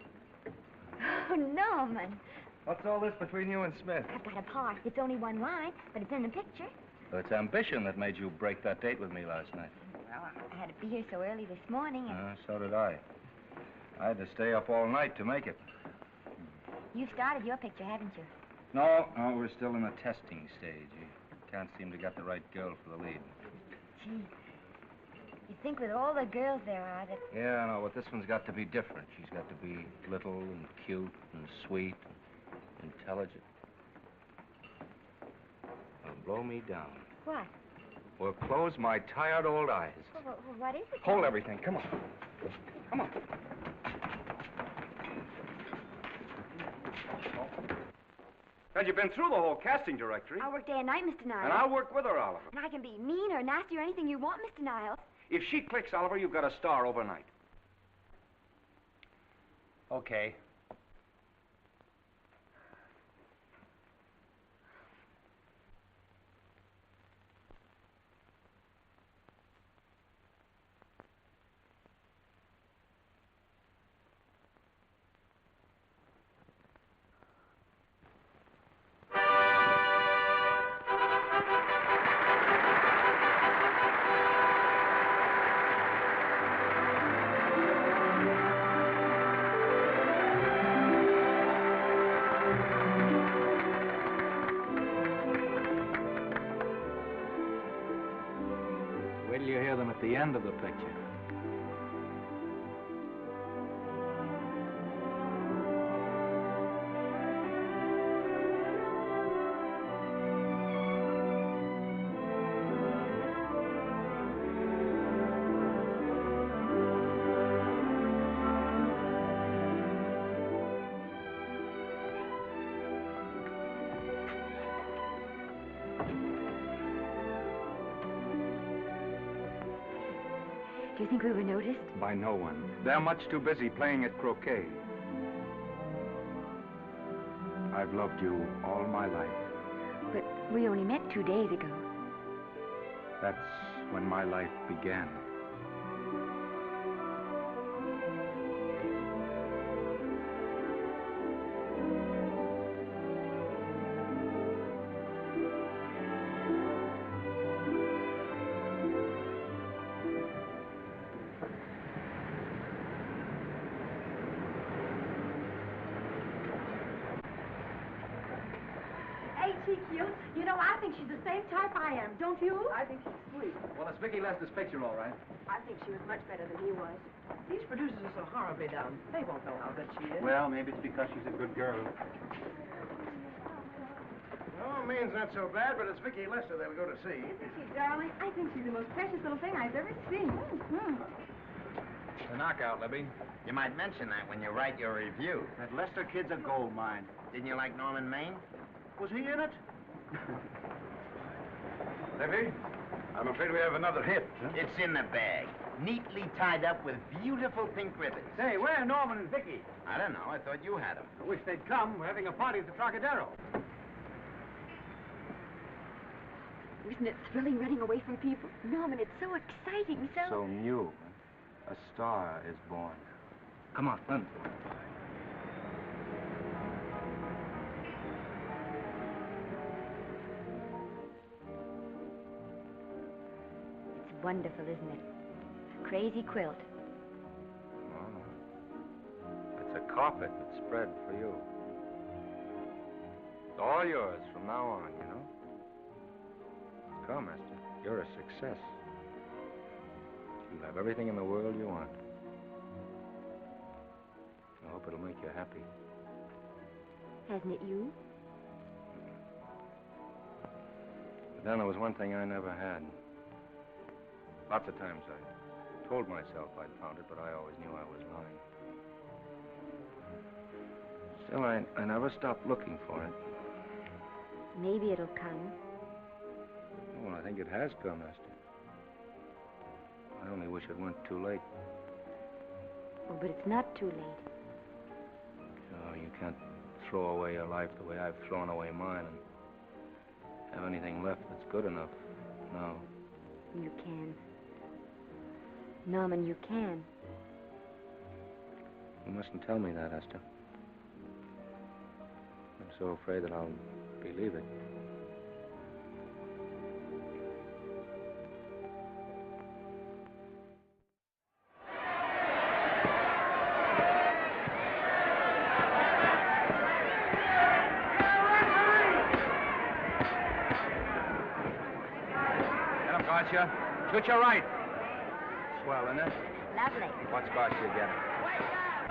Oh, Norman. What's all this between you and Smith? I've got a part. It's only one line, but it's in the picture. So it's ambition that made you break that date with me last night. Well, I had to be here so early this morning, and So did I. I had to stay up all night to make it. you've started your picture, haven't you? No, we're still in the testing stage. You can't seem to get the right girl for the lead. Gee, you'd think with all the girls there are that... Yeah, I know, but this one's got to be different. She's got to be little and cute and sweet and intelligent. Well, blow me down. What? Well, close my tired old eyes. Well, what is it? Hold everything. Come on. Come on. Had you been through the whole casting directory? I'll work day and night, Mr. Niles. And I'll work with her, Oliver. And I can be mean or nasty or anything you want, Mr. Niles. If she clicks, Oliver, you've got a star overnight. Okay. Wait till you hear them at the end of the picture. Do you think we were noticed? By no one. They're much too busy playing at croquet. I've loved you all my life. But we only met 2 days ago. That's when my life began. she cute? You know, I think she's the same type I am, don't you? I think she's sweet. Well, it's Vicki Lester's picture, all right. I think she was much better than he was. These producers are so horribly down. They won't know how good she is. Well, maybe it's because she's a good girl. Oh, Maine's not so bad, but it's Vicki Lester they'll go to see. Isn't she, darling? I think she's the most precious little thing I've ever seen. The knockout, Libby. You might mention that when you write your review. That Lester kid's a gold mine. Didn't you like Norman Maine? Was he in it? Libby, I'm afraid we have another hit. Huh? It's in the bag, neatly tied up with beautiful pink ribbons. Hey, where are Norman and Vicki? I don't know. I thought you had them. I wish they'd come. We're having a party at the Trocadero. Isn't it thrilling running away from people? Norman, it's so exciting, So new. A star is born. Come on, run. It's wonderful, isn't it? A crazy quilt. Oh. It's a carpet that's spread for you. It's all yours from now on, you know? Come, Esther. You're a success. You'll have everything in the world you want. I hope it'll make you happy. Hasn't it you? But then there was one thing I never had. Lots of times I told myself I'd found it, but I always knew I was lying. Still, I never stopped looking for it. Maybe it'll come. Well, I think it has come, Esther. I only wish it went too late. Oh, but it's not too late. Oh, you can't throw away your life the way I've thrown away mine and have anything left that's good enough. No. You can. Norman, you can. You mustn't tell me that, Esther. I'm so afraid that I'll believe it. Gotcha. Shoot your right. Swell, isn't it? Lovely. What's Gotcha getting?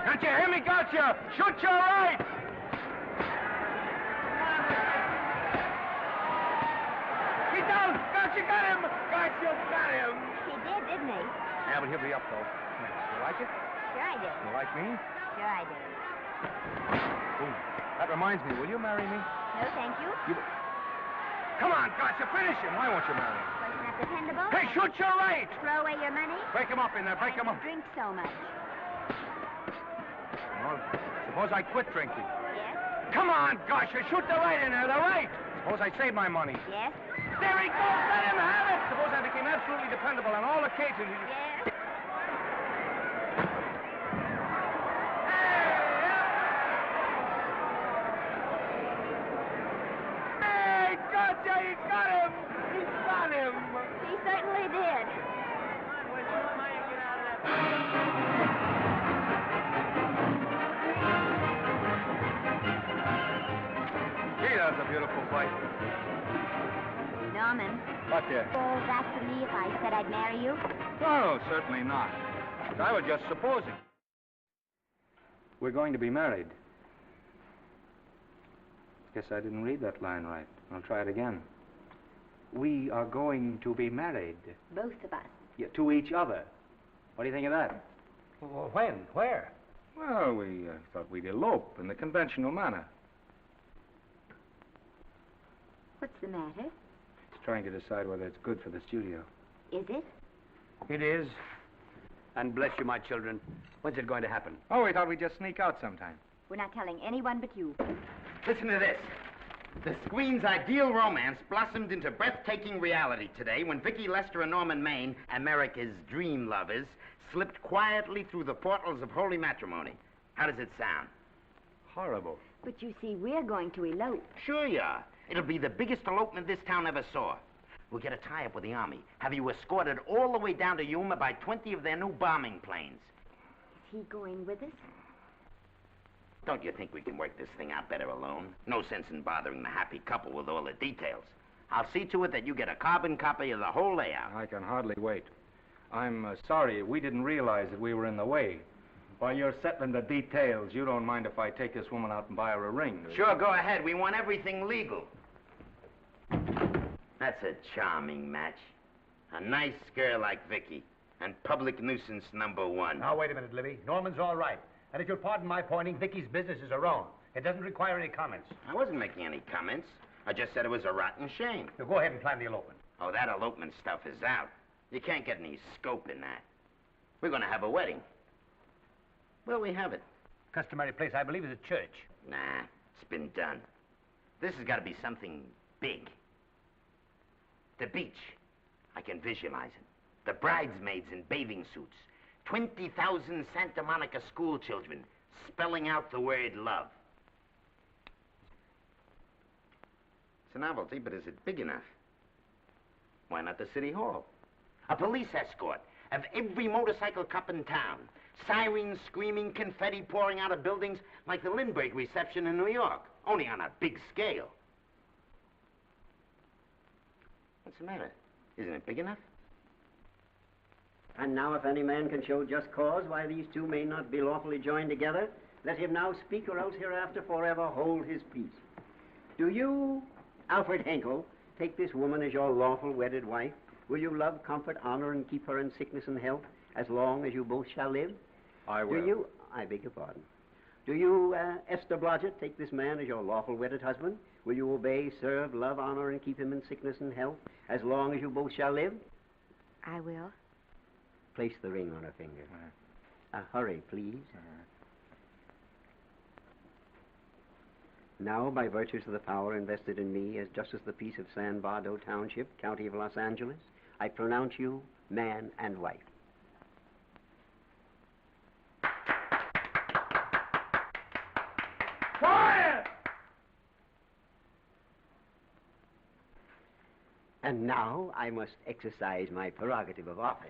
Can't you hear me, Gotcha? Shoot your right! He's down! Gotcha got him! Gotcha got him! He did, didn't he? Yeah, but he'll be up, though. You like it? Sure I did. You like me? Sure I did. Ooh, that reminds me. Will you marry me? No, thank you. Come on, Gotcha, finish him. Why won't you marry him? Wasn't that dependable? Hey, shoot your right! Throw away your money? Break him up in there. Break him up. Drink so much. Well, suppose I quit drinking. Yes? Come on, Gotcha, shoot the right in there, the right. Suppose I save my money. Yes? There he goes. Let him have it. Suppose I became absolutely dependable on all occasions. Yes? Gotcha, he's got him! He's got him! He certainly did. Gee, that was a beautiful fight. Norman. What, dear? Oh, that's to me if I said I'd marry you. No, certainly not. I was just supposing. We're going to be married. Guess I didn't read that line right. I'll try it again. We are going to be married. Both of us. Yeah, to each other. What do you think of that? Well, when? Where? Well, we thought we'd elope in the conventional manner. What's the matter? It's trying to decide whether it's good for the studio. Is it? It is. And bless you, my children. When's it going to happen? Oh, we thought we'd just sneak out sometime. We're not telling anyone but you. Listen to this. The screen's ideal romance blossomed into breathtaking reality today when Vicki Lester and Norman Maine, America's dream lovers, slipped quietly through the portals of holy matrimony. How does it sound? Horrible. But you see, we're going to elope. Sure you are. It'll be the biggest elopement this town ever saw. We'll get a tie-up with the Army, have you escorted all the way down to Yuma by 20 of their new bombing planes. Is he going with us? Don't you think we can work this thing out better alone? No sense in bothering the happy couple with all the details. I'll see to it that you get a carbon copy of the whole layout. I can hardly wait. I'm sorry. We didn't realize that we were in the way. While you're settling the details, you don't mind if I take this woman out and buy her a ring, do you? Sure, go ahead. We want everything legal. That's a charming match. A nice girl like Vicky. And public nuisance #1. Now, wait a minute, Libby. Norman's all right. And if you'll pardon my pointing, Vicky's business is her own. It doesn't require any comments. I wasn't making any comments. I just said it was a rotten shame. Now, go ahead and plan the elopement. Oh, that elopement stuff is out. You can't get any scope in that. We're going to have a wedding. Where'll we have it? Customary place, I believe, is a church. Nah, it's been done. This has got to be something big. The beach. I can visualize it. The bridesmaids in bathing suits. 20,000 Santa Monica school children spelling out the word love. It's a novelty, but is it big enough? Why not the city hall? A police escort of every motorcycle cop in town. Sirens screaming, confetti pouring out of buildings like the Lindbergh reception in New York, only on a big scale. What's the matter? Isn't it big enough? And now if any man can show just cause why these two may not be lawfully joined together, let him now speak or else hereafter forever hold his peace. Do you, Alfred Henkel, take this woman as your lawful wedded wife? Will you love, comfort, honor, and keep her in sickness and health as long as you both shall live? I will. Do you, I beg your pardon. Do you, Esther Blodgett, take this man as your lawful wedded husband? Will you obey, serve, love, honor, and keep him in sickness and health as long as you both shall live? I will. Place the ring on her finger. Hurry, please. Now, by virtues of the power invested in me as Justice of the Peace of San Bardo Township, County of Los Angeles, I pronounce you man and wife. Quiet! And now I must exercise my prerogative of office.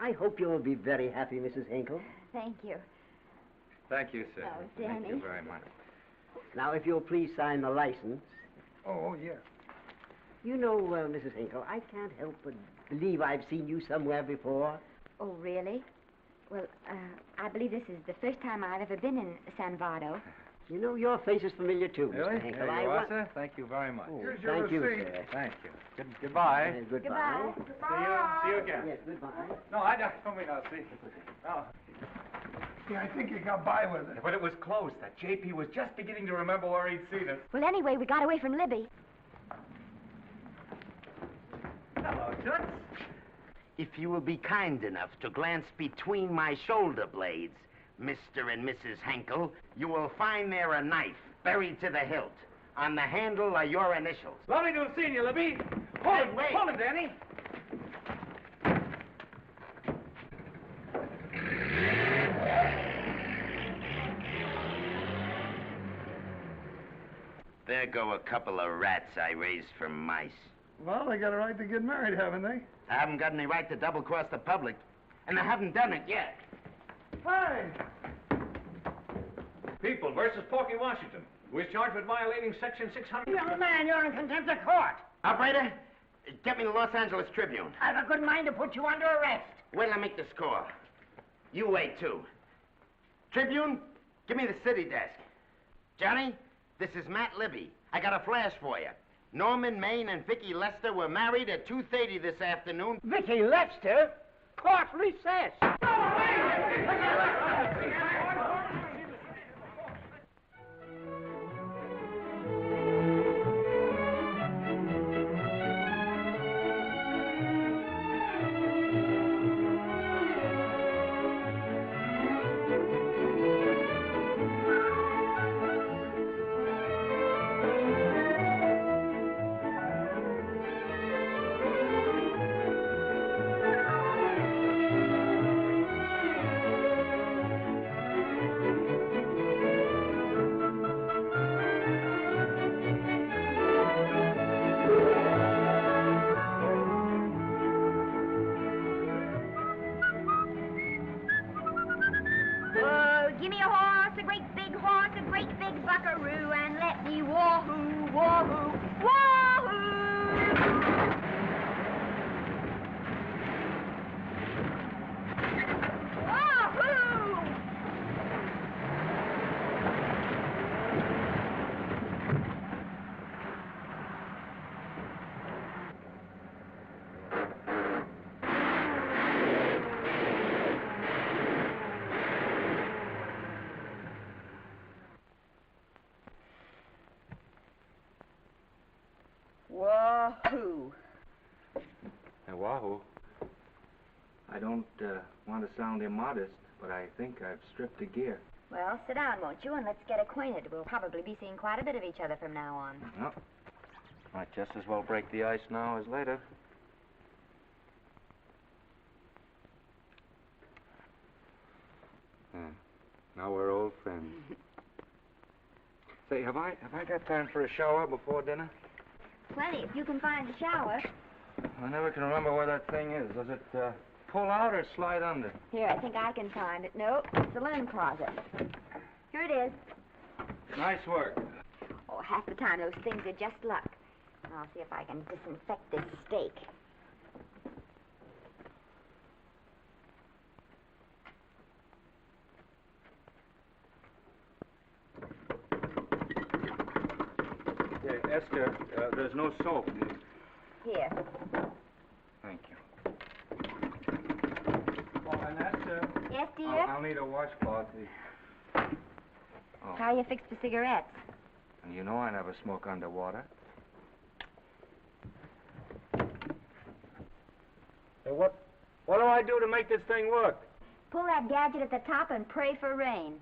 I hope you'll be very happy, Mrs. Hinkle. Thank you. Thank you, sir. Oh, Thank Danny. you very much. Now, if you'll please sign the license. Oh, yeah. You know, Mrs. Hinkle, I can't help but believe I've seen you somewhere before. Oh, really? Well, I believe this is the first time I've ever been in San Vardo. You know, your face is familiar, too, Really? Mr. Hinkle. There you are, sir. Thank you very much. Oh, Here's your thank you, receipt. sir. Thank you. Goodbye. Goodbye. See you again. Yes, goodbye. No, I don't mean I'll see. Oh. Yeah, I think you got by with it. But it was close. That JP was just beginning to remember where he'd seen us. Well, anyway, we got away from Libby. Hello, Toots. If you will be kind enough to glance between my shoulder blades, Mr. and Mrs. Henkel, you will find there a knife buried to the hilt. On the handle are your initials. Lovely to have seen you, Libby. Hold it, Hold it, Danny. There go a couple of rats I raised from mice. Well, they got a right to get married, haven't they? I haven't got any right to double-cross the public, and I haven't done it yet. Hey! People versus Porky Washington, who is charged with violating Section 600. Young man, you're in contempt of court. Operator, get me the Los Angeles Tribune. I've a good mind to put you under arrest. Wait till I make the score. You wait, too. Tribune, give me the city desk. Johnny, this is Matt Libby. I got a flash for you. Norman Maine and Vicky Lester were married at 2:30 this afternoon. Vicky Lester? Court recess. Give me a horse, a great big horse, a great big buckaroo, and let me wahoo, wahoo, wahoo! Wahoo. Now, wahoo. I don't want to sound immodest, but I think I've stripped a gear. Well, sit down, won't you, and let's get acquainted. We'll probably be seeing quite a bit of each other from now on. Well, might just as well break the ice now as later. Now we're old friends. Say, have I got time for a shower before dinner? Plenty, if you can find a shower. I never can remember where that thing is. Does it pull out or slide under? Here, I think I can find it. No, it's the linen closet. Here it is. Nice work. Oh, half the time those things are just luck. I'll see if I can disinfect this steak. Yeah, Esther, there's no soap. Here. Thank you. Oh, and that's, Yes, dear? I'll need a washcloth. Oh. How are you fixed for cigarettes? And you know I never smoke underwater. Hey, what do I do to make this thing work? Pull that gadget at the top and pray for rain.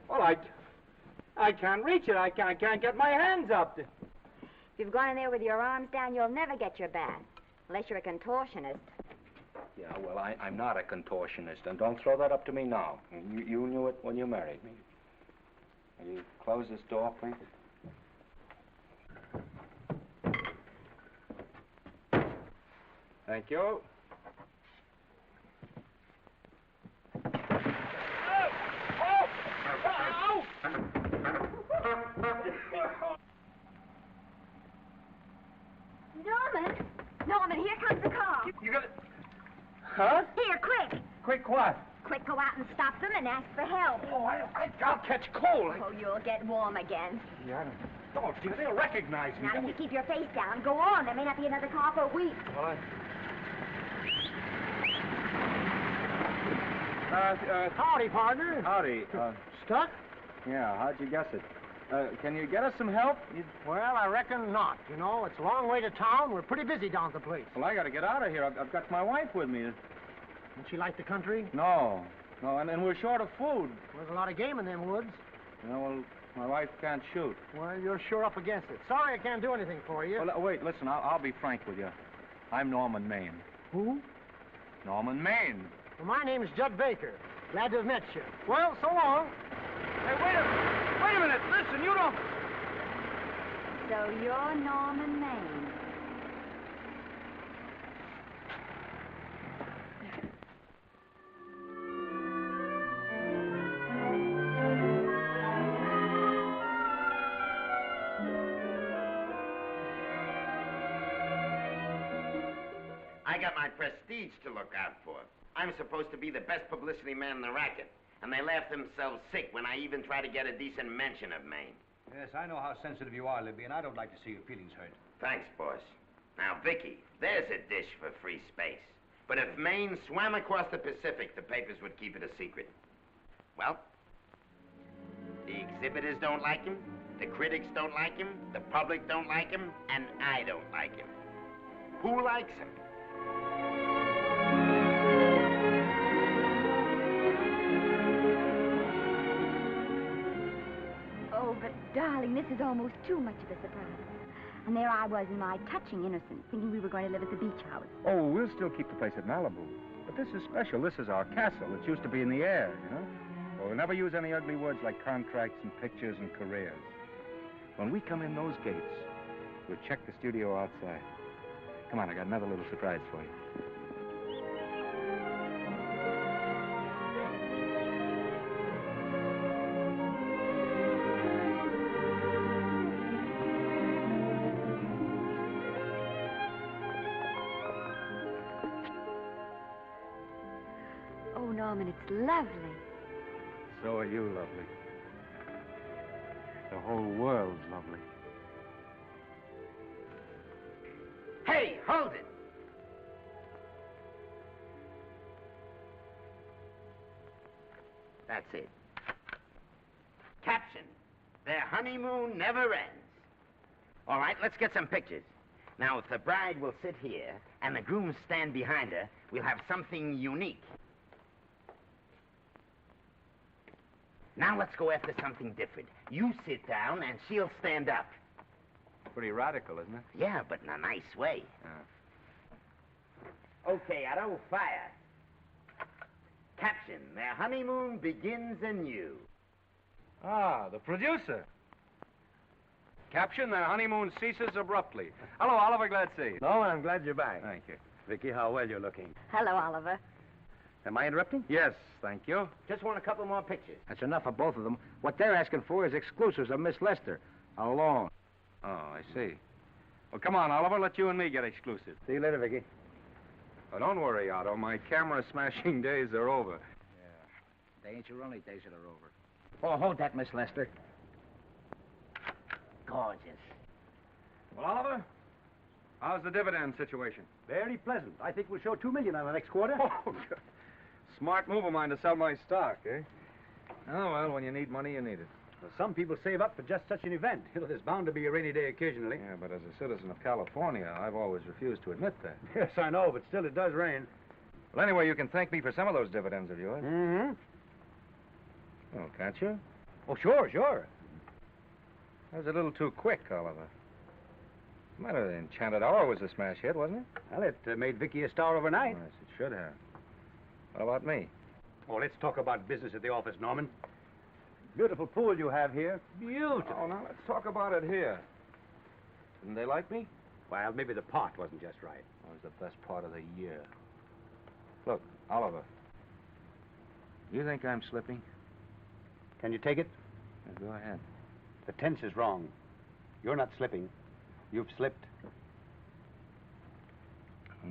Well, I can't reach it. I can't get my hands up. If you've gone in there with your arms down, you'll never get your bath. Unless you're a contortionist. Yeah, well, I'm not a contortionist, and don't throw that up to me now. You knew it when you married me. Will you close this door, please? Thank you. Norman, here comes the car. You got it? Huh? Here, quick. Quick what? Quick, go out and stop them and ask for help. Oh, I'll catch cold. Oh, you'll get warm again. Yeah, I don't. Dear, they'll recognize me. Now, if you keep your face down, go on. There may not be another car for a week. Well, Howdy, partner. Howdy. Stuck? Yeah, how'd you guess it? Can you get us some help? Well, I reckon not. You know, it's a long way to town. We're pretty busy down at the place. Well, I got to get out of here. I've got my wife with me. Doesn't she like the country? No, and we're short of food. There's a lot of game in them woods. You know, well, my wife can't shoot. Well, you're sure up against it. Sorry I can't do anything for you. Well, wait, listen, I'll be frank with you. I'm Norman Maine. Who? Norman Maine. Well, my name's Judd Baker. Glad to have met you. Well, so long. Hey, wait a minute. Listen, you don't... So you're Norman Maine. I got my prestige to look out for. I'm supposed to be the best publicity man in the racket, and they laugh themselves sick when I even try to get a decent mention of Maine. Yes, I know how sensitive you are, Libby, and I don't like to see your feelings hurt. Thanks, boss. Now, Vicky, there's a dish for free space. But if Maine swam across the Pacific, the papers would keep it a secret. Well, the exhibitors don't like him, the critics don't like him, the public don't like him, and I don't like him. Who likes him? Oh, but darling, this is almost too much of a surprise. And there I was in my touching innocence, thinking we were going to live at the beach house. Oh, we'll still keep the place at Malibu. But this is special. This is our castle. It used to be in the air, you know? Well, we'll never use any ugly words like contracts and pictures and careers. When we come in those gates, we'll check the studio outside. Come on, I got another little surprise for you. Norman, it's lovely. So are you lovely. The whole world's lovely. Hey, hold it! That's it. Caption: their honeymoon never ends. All right, let's get some pictures. Now, if the bride will sit here and the groom stand behind her, we'll have something unique. Now let's go after something different. You sit down and she'll stand up. Pretty radical, isn't it? Yeah, but in a nice way. Okay, Otto, fire. Caption: their honeymoon begins anew. Ah, the producer. Caption: their honeymoon ceases abruptly. Hello, Oliver, glad to see you. No, I'm glad you're back. Thank you. Vicky, how well you're looking. Hello, Oliver. Am I interrupting? Yes, thank you. Just want a couple more pictures. That's enough of both of them. What they're asking for is exclusives of Miss Lester. Alone. Oh, I see. Well, come on, Oliver, let you and me get exclusive. See you later, Vicky. Oh, don't worry, Otto. My camera smashing days are over. They ain't your only days that are over. Oh, hold that, Miss Lester. Gorgeous. Well, Oliver, how's the dividend situation? Very pleasant. I think we'll show $2 million on the next quarter. Oh, smart move of mine to sell my stock, eh? Oh, well, when you need money, you need it. Well, some people save up for just such an event. You know, there's bound to be a rainy day occasionally. Yeah, but as a citizen of California, I've always refused to admit that. Yes, I know, but still it does rain. Well, anyway, you can thank me for some of those dividends of yours. Mm-hmm. Oh, can't you? Oh, sure, sure. That was a little too quick, Oliver. The matter, the Enchanted Hour was a smash hit, wasn't it? Well, it made Vicky a star overnight. Yes, it should have. What about me? Oh, let's talk about business at the office, Norman. Beautiful pool you have here. Beautiful. Oh, now let's talk about it here. Didn't they like me? Well, maybe the pot wasn't just right. That was the best part of the year. Look, Oliver. You think I'm slipping? Can you take it? Yeah, go ahead. The tense is wrong. You're not slipping. You've slipped. Oh,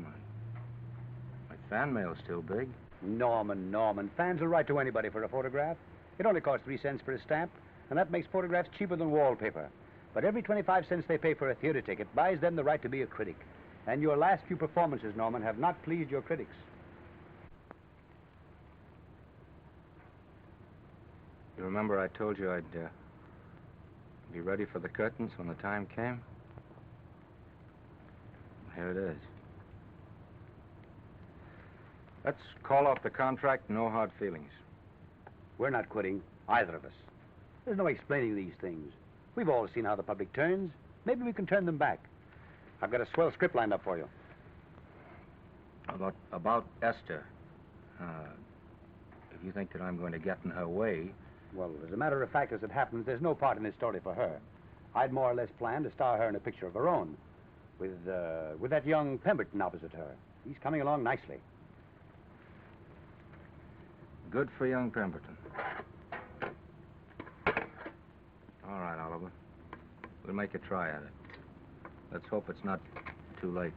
my fan mail's still big. Norman. Fans will write to anybody for a photograph. It only costs 3 cents for a stamp, and that makes photographs cheaper than wallpaper. But every 25 cents they pay for a theater ticket buys them the right to be a critic. And your last few performances, Norman, have not pleased your critics. You remember I told you I'd be ready for the curtains when the time came? Here it is. Let's call off the contract, no hard feelings. We're not quitting, either of us. There's no explaining these things. We've all seen how the public turns. Maybe we can turn them back. I've got a swell script lined up for you. About Esther. If you think that I'm going to get in her way... Well, as a matter of fact, as it happens, there's no part in this story for her. I'd more or less planned to star her in a picture of her own, with that young Pemberton opposite her. He's coming along nicely. Good for young Pemberton. All right, Oliver. We'll make a try at it. Let's hope it's not too late.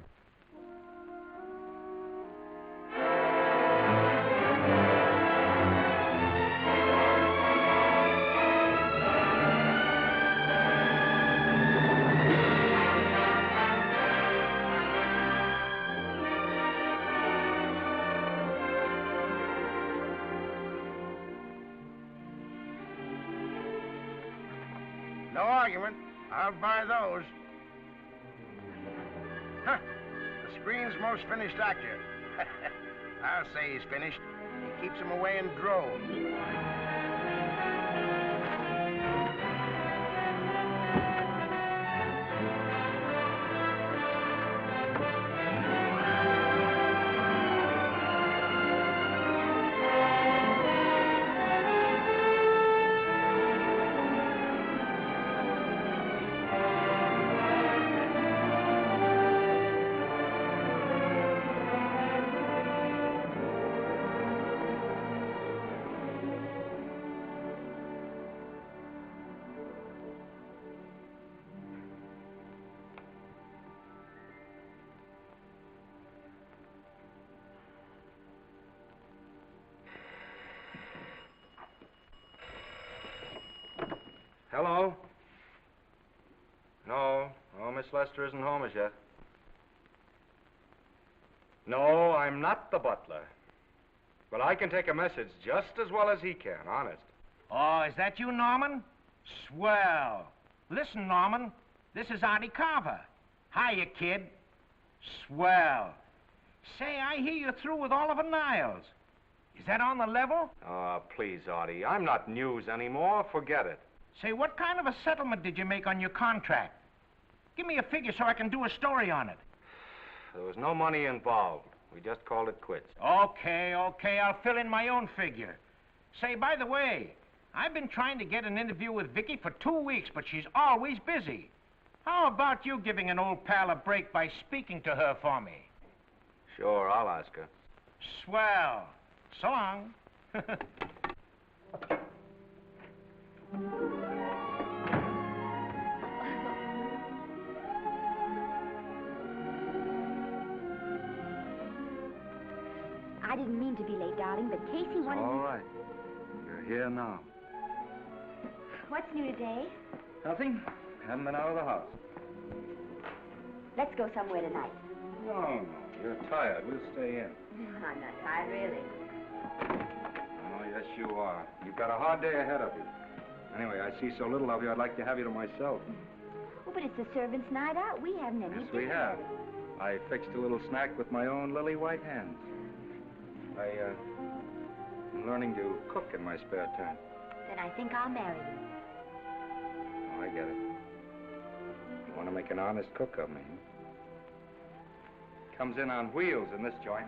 No argument. I'll buy those. Huh. The screen's most finished actor. I'll say he's finished. He keeps them away in droves. Hello? No, Miss Lester isn't home as yet. No, I'm not the butler. But I can take a message just as well as he can, honest. Oh, is that you, Norman? Swell. Listen, Norman, this is Artie Carver. Hiya, kid. Swell. Say, I hear you're through with Oliver Niles. Is that on the level? Oh, please, Artie. I'm not news anymore. Forget it. Say, what kind of a settlement did you make on your contract? Give me a figure so I can do a story on it. There was no money involved. We just called it quits. Okay, I'll fill in my own figure. Say, by the way, I've been trying to get an interview with Vicky for 2 weeks, but she's always busy. How about you giving an old pal a break by speaking to her for me? Sure, I'll ask her. Swell. So long. I didn't mean to be late, darling, but Casey wanted... All right. You're here now. What's new today? Nothing. Haven't been out of the house. Let's go somewhere tonight. No. You're tired. We'll stay in. I'm not tired, really. Oh, yes, you are. You've got a hard day ahead of you. Anyway, I see so little of you, I'd like to have you to myself. Oh, but it's the servants' night out. We haven't any Yes, we have. I fixed a little snack with my own lily white hands. I'm learning to cook in my spare time. Then I think I'll marry you. Oh, I get it. You want to make an honest cook of me. Comes in on wheels in this joint.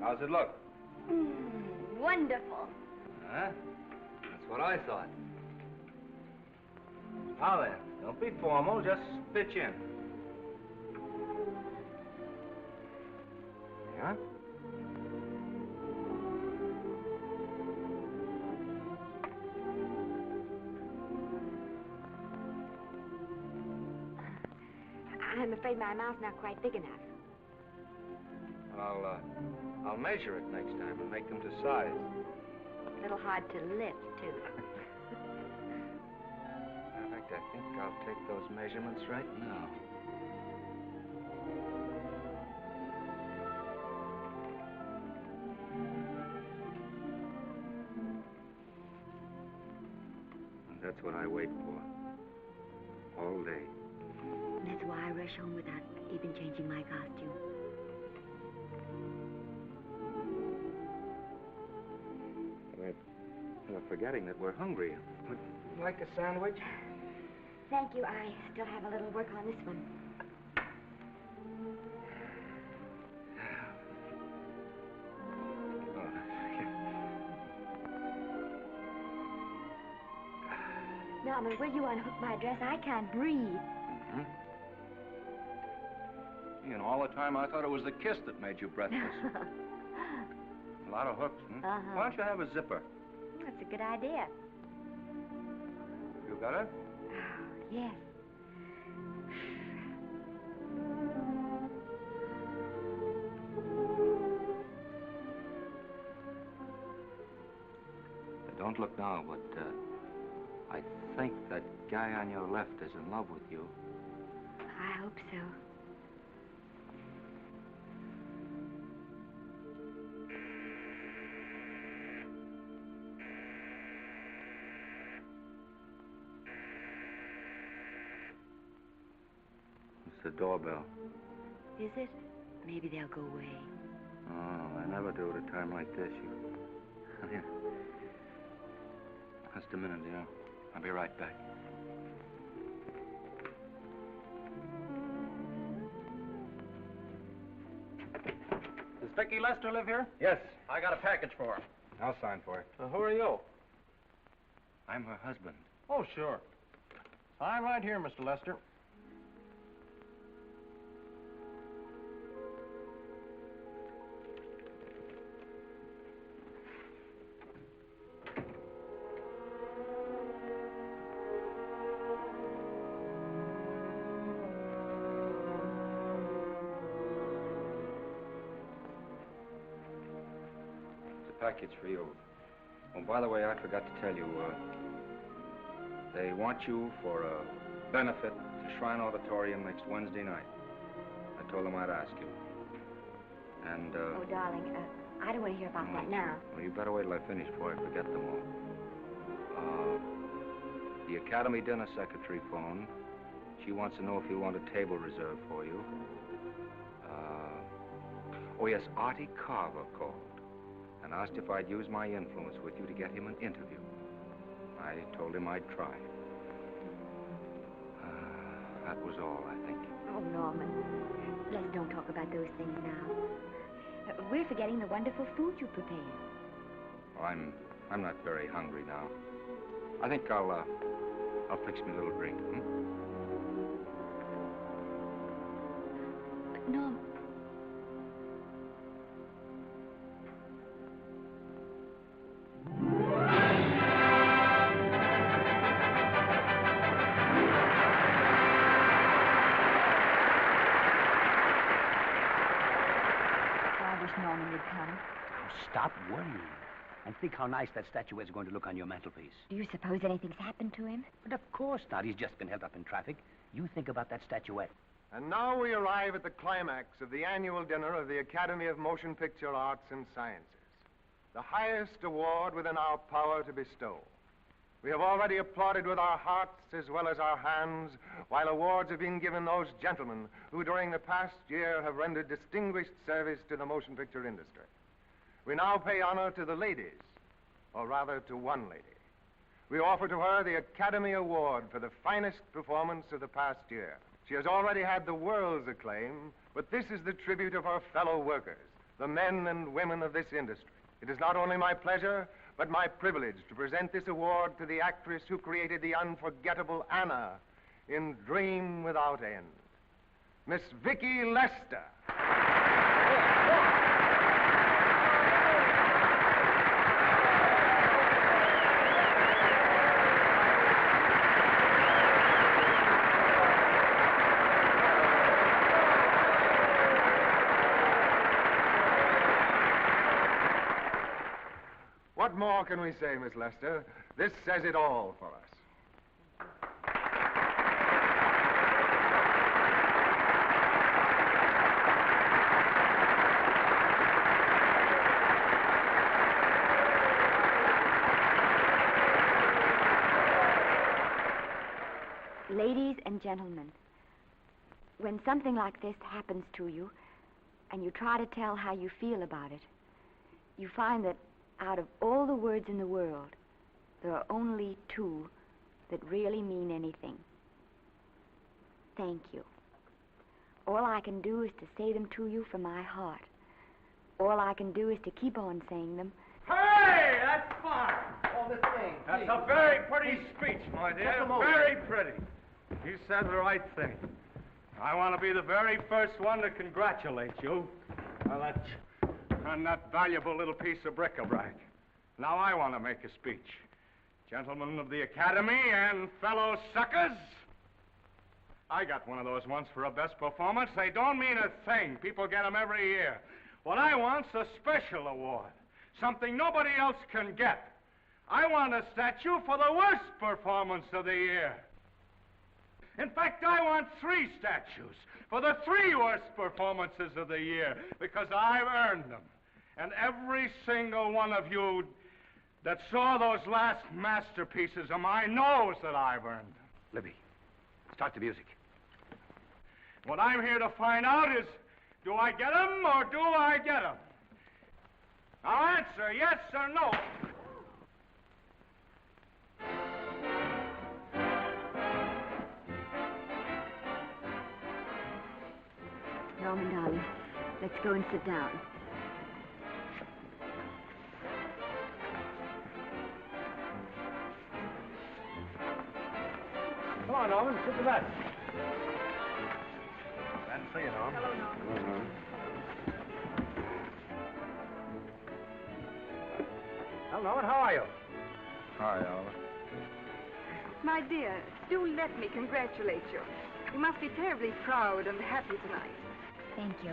How's it look? Wonderful. Huh? That's what I thought. Now then, don't be formal, just pitch in. Yeah? I'm afraid my mouth's not quite big enough. I'll measure it next time and make them to size. A little hard to lift, too. In fact, I think I'll take those measurements right now. And that's what I wait for. All day. And that's why I rush home without even changing my costume. We're forgetting that we're hungry. Would you like a sandwich? Thank you. I still have a little work on this one. Norman, will you unhook my dress? I can't breathe. Mm-hmm. You know, all the time I thought it was the kiss that made you breathless. A lot of hooks, hmm? Uh-huh. Why don't you have a zipper? That's a good idea. You got it? Yes. Don't look now, but I think that guy on your left is in love with you. I hope so. It's the doorbell. Is it? Maybe they'll go away. Oh, I never do at a time like this. You... Just a minute, dear. I'll be right back. Does Vicky Lester live here? Yes. I got a package for her. I'll sign for it. Who are you? I'm her husband. Oh, sure. Sign right here, Mr. Lester. package for you. Oh, by the way, I forgot to tell you, they want you for a benefit to Shrine Auditorium next Wednesday night. I told them I'd ask you. And, Oh, darling, I don't want to hear about that now. Well, you better wait till I finish before I forget them all. The Academy dinner secretary phoned. She wants to know if you want a table reserved for you. Oh, yes, Artie Carver called and asked if I'd use my influence with you to get him an interview. I told him I'd try. That was all, I think. Oh, Norman, let's don't talk about those things now. We're forgetting the wonderful food you prepared. Oh, I'm not very hungry now. I think I'll fix me a little drink, But, Norm... Norman would come. Oh, stop worrying. And think how nice that statuette is going to look on your mantelpiece. Do you suppose anything's happened to him? But of course not. He's just been held up in traffic. You think about that statuette. And now we arrive at the climax of the annual dinner of the Academy of Motion Picture Arts and Sciences, the highest award within our power to bestow. We have already applauded with our hearts as well as our hands, while awards have been given those gentlemen who during the past year have rendered distinguished service to the motion picture industry. We now pay honor to the ladies, or rather to one lady. We offer to her the Academy Award for the finest performance of the past year. She has already had the world's acclaim, but this is the tribute of her fellow workers, the men and women of this industry. It is not only my pleasure, but my privilege to present this award to the actress who created the unforgettable Anna in Dream Without End, Miss Vicki Lester. What more can we say, Miss Lester? This says it all for us. Ladies and gentlemen, when something like this happens to you, and you try to tell how you feel about it, you find that out of all the words in the world, there are only two that really mean anything. Thank you. All I can do is to say them to you from my heart. All I can do is to keep on saying them. Hey, that's fine. Oh, this thing. That's a very pretty speech, my dear. Very pretty. You said the right thing. I want to be the very first one to congratulate you on that valuable little piece of bric-a-brac. Now I want to make a speech. Gentlemen of the Academy and fellow suckers, I got one of those once for a best performance. They don't mean a thing. People get them every year. What I want's a special award, something nobody else can get. I want a statue for the worst performance of the year. In fact, I want 3 statues for the 3 worst performances of the year, because I've earned them. And every single one of you that saw those last masterpieces of mine knows that I've earned them. Libby, start the music. What I'm here to find out is, do I get them or do I get them? Now answer, yes or no. Norman, darling, let's go and sit down. Come on, Norman, sit to that. Glad to see you, Norman. Hello, Norman. Well, Norman, how are you? Hi, Oliver. My dear, do let me congratulate you. You must be terribly proud and happy tonight. Thank you.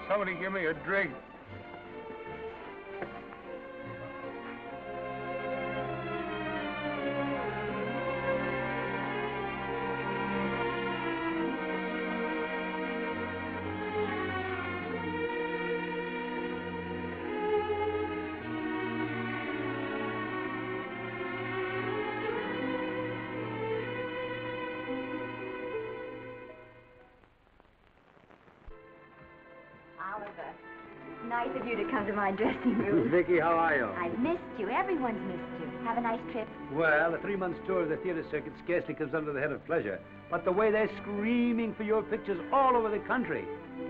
Somebody give me a drink. Oliver, it's nice of you to come to my dressing room. Vicky, how are you? I've missed you. Everyone's missed you. Have a nice trip. Well, a 3-month tour of the theater circuit scarcely comes under the head of pleasure. But the way they're screaming for your pictures all over the country.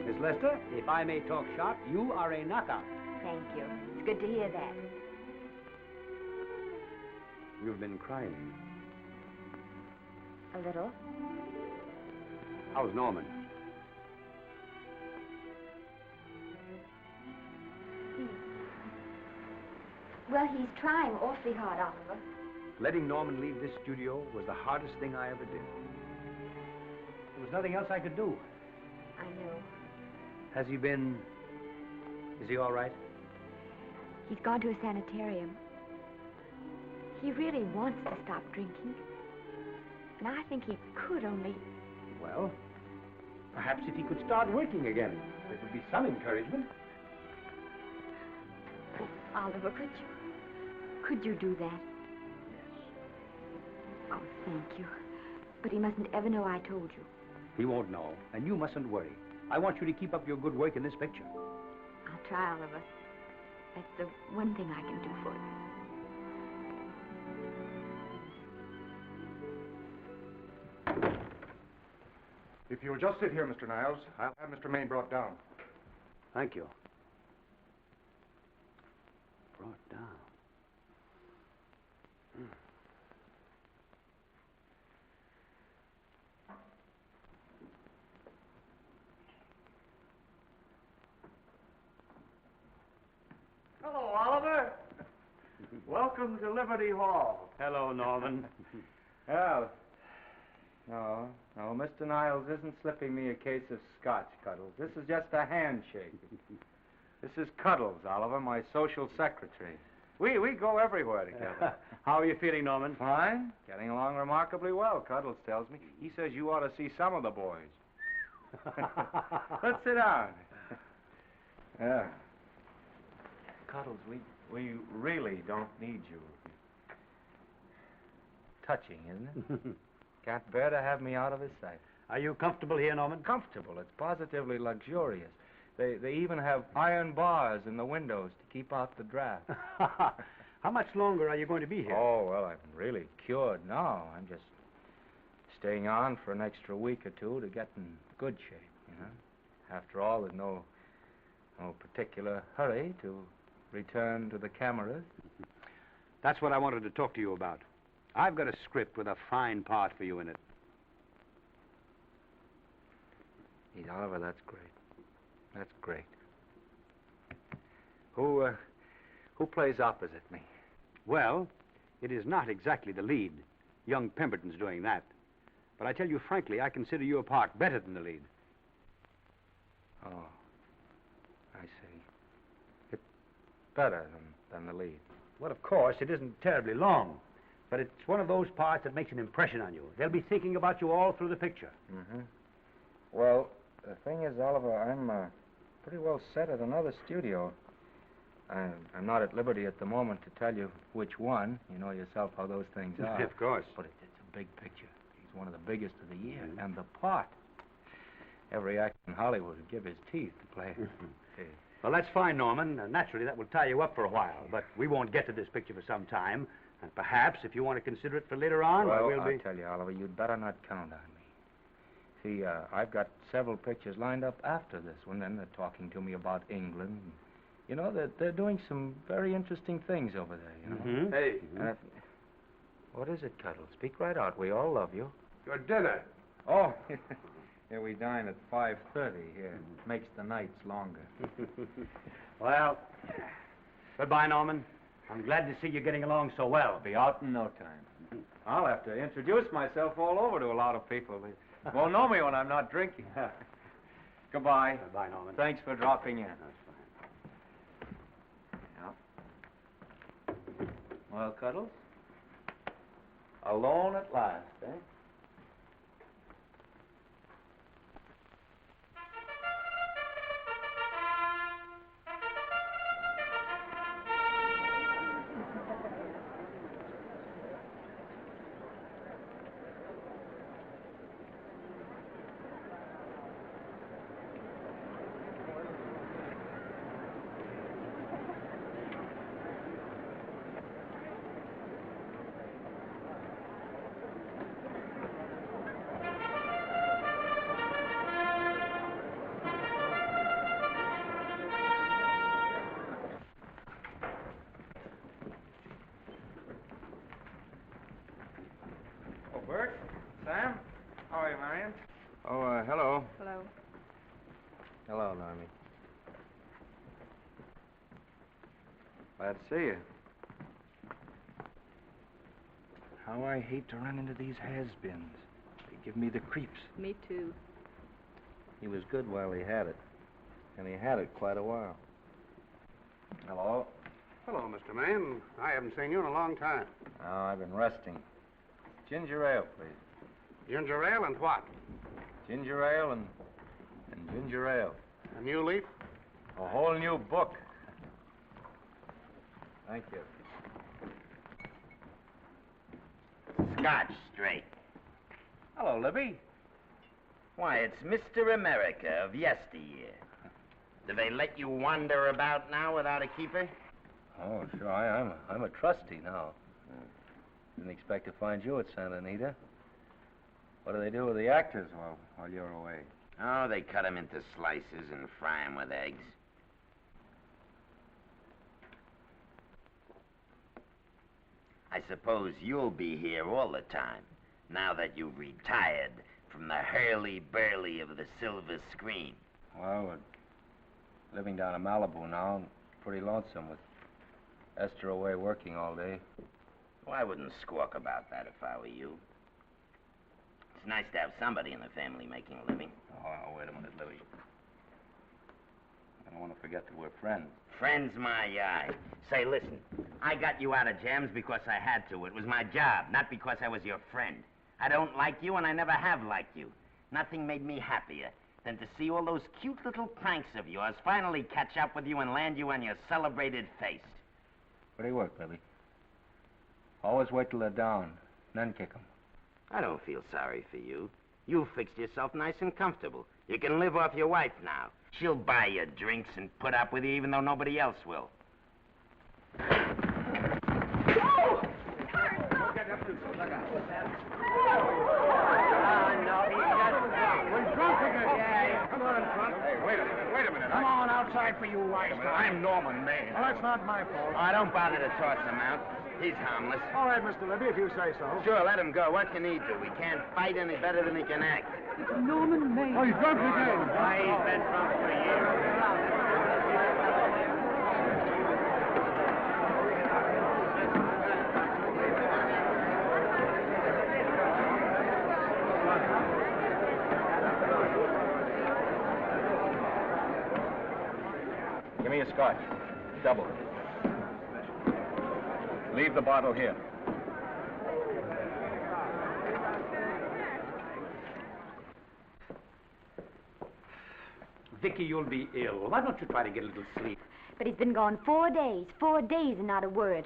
Miss Lester, if I may talk shop, you are a knockout. Thank you. It's good to hear that. You've been crying. A little. How's Norman? Well, he's trying awfully hard, Oliver. Letting Norman leave this studio was the hardest thing I ever did. There was nothing else I could do. I know. Has he been... Is he all right? He's gone to a sanitarium. He really wants to stop drinking. And I think he could only... Well, perhaps if he could start working again, there would be some encouragement. Oliver, could you do that? Yes. Oh, thank you. But he mustn't ever know I told you. He won't know, and you mustn't worry. I want you to keep up your good work in this picture. I'll try, Oliver. That's the one thing I can do for you. If you'll just sit here, Mr. Niles, I'll have Mr. Maine brought down. Thank you. Brought down. Hello, Oliver. Welcome to Liberty Hall. Hello, Norman. Well, no, Mr. Niles isn't slipping me a case of scotch, Cuddles. This is just a handshake. This is Cuddles, Oliver, my social secretary. We go everywhere together. How are you feeling, Norman? Fine. Getting along remarkably well, Cuddles tells me. He says you ought to see some of the boys. Let's sit down. Yeah. Cuddles, we really don't need you. Touching, isn't it? Can't bear to have me out of his sight. Are you comfortable here, Norman? Comfortable. It's positively luxurious. They even have iron bars in the windows to keep out the draft. How much longer are you going to be here? Oh, well, I'm really cured now. I'm just staying on for an extra week or two to get in good shape, you know. After all, there's no particular hurry to return to the cameras. That's what I wanted to talk to you about. I've got a script with a fine part for you in it. Gee, Oliver, that's great. That's great. Who plays opposite me? Well, it is not exactly the lead. Young Pemberton's doing that. But I tell you frankly, I consider your part better than the lead. Oh, I see. It's better than the lead. Well, of course, it isn't terribly long. But it's one of those parts that makes an impression on you. They'll be thinking about you all through the picture. Mm-hmm. Well, the thing is, Oliver, I'm pretty well set at another studio. I'm not at liberty at the moment to tell you which one. You know yourself how those things are. Of course. But it's a big picture. It's one of the biggest of the year. Mm-hmm. And the part. Every actor in Hollywood would give his teeth to play it. Well, that's fine, Norman. Naturally, that will tie you up for a while. But we won't get to this picture for some time. And perhaps, if you want to consider it for later on, well, we'll be... I'll tell you, Oliver, you'd better not count on me. See, I've got several pictures lined up after this one. Then they're talking to me about England. You know, they're doing some very interesting things over there, you know. Mm-hmm. Hey. What is it, Cuddles? Speak right out. We all love you. Your dinner. Oh, yeah, we dine at 5:30 here. Makes the nights longer. Well, goodbye, Norman. I'm glad to see you getting along so well. Be out in no time. I'll have to introduce myself all over to a lot of people. They won't know me when I'm not drinking. Goodbye. Goodbye, Norman. Thanks for dropping in. Yeah. Well, Cuddles? Alone at last, eh? Bert? Sam? How are you, Marion? Oh, hello. Hello. Hello, Normie. Glad to see you. How I hate to run into these has-beens. They give me the creeps. Me too. He was good while he had it. And he had it quite a while. Hello. Hello, Mr. Mann. I haven't seen you in a long time. Oh, I've been resting. Ginger ale, please. Ginger ale and what? Ginger ale and ginger ale. A new leaf? A whole new book. Thank you. Scotch straight. Hello, Libby. Why, it's Mr. America of yesteryear. Do they let you wander about now without a keeper? Oh, sure. I'm a trustee now. Didn't expect to find you at Santa Anita. What do they do with the actors while you're away? Oh, they cut them into slices and fry them with eggs. I suppose you'll be here all the time, now that you've retired from the hurly-burly of the silver screen. Well, we're living down in Malibu now, and pretty lonesome with Esther away working all day. Well, I wouldn't squawk about that if I were you. It's nice to have somebody in the family making a living. Oh, wait a minute, Libby. I don't want to forget that we're friends. Friends, my eye. Say, listen, I got you out of jams because I had to. It was my job, not because I was your friend. I don't like you, and I never have liked you. Nothing made me happier than to see all those cute little pranks of yours finally catch up with you and land you on your celebrated face. Where do you work, Libby? Always wait till they're down, then kick them. I don't feel sorry for you. You fixed yourself nice and comfortable. You can live off your wife now. She'll buy you drinks and put up with you even though nobody else will. Wait a minute. Come on outside for you, wise guy. I'm Norman Maine. Well, that's not my fault. Oh, don't bother to toss him out. He's harmless. All right, Mr. Libby, if you say so. Sure, let him go. What can he do? He can't fight any better than he can act. Norman Maine. Oh, he's drunk again. Why, he's been drunk for years. Give me a scotch. Double. Leave the bottle here. Vicky, you'll be ill. Why don't you try to get a little sleep? But he's been gone 4 days. 4 days and not a word.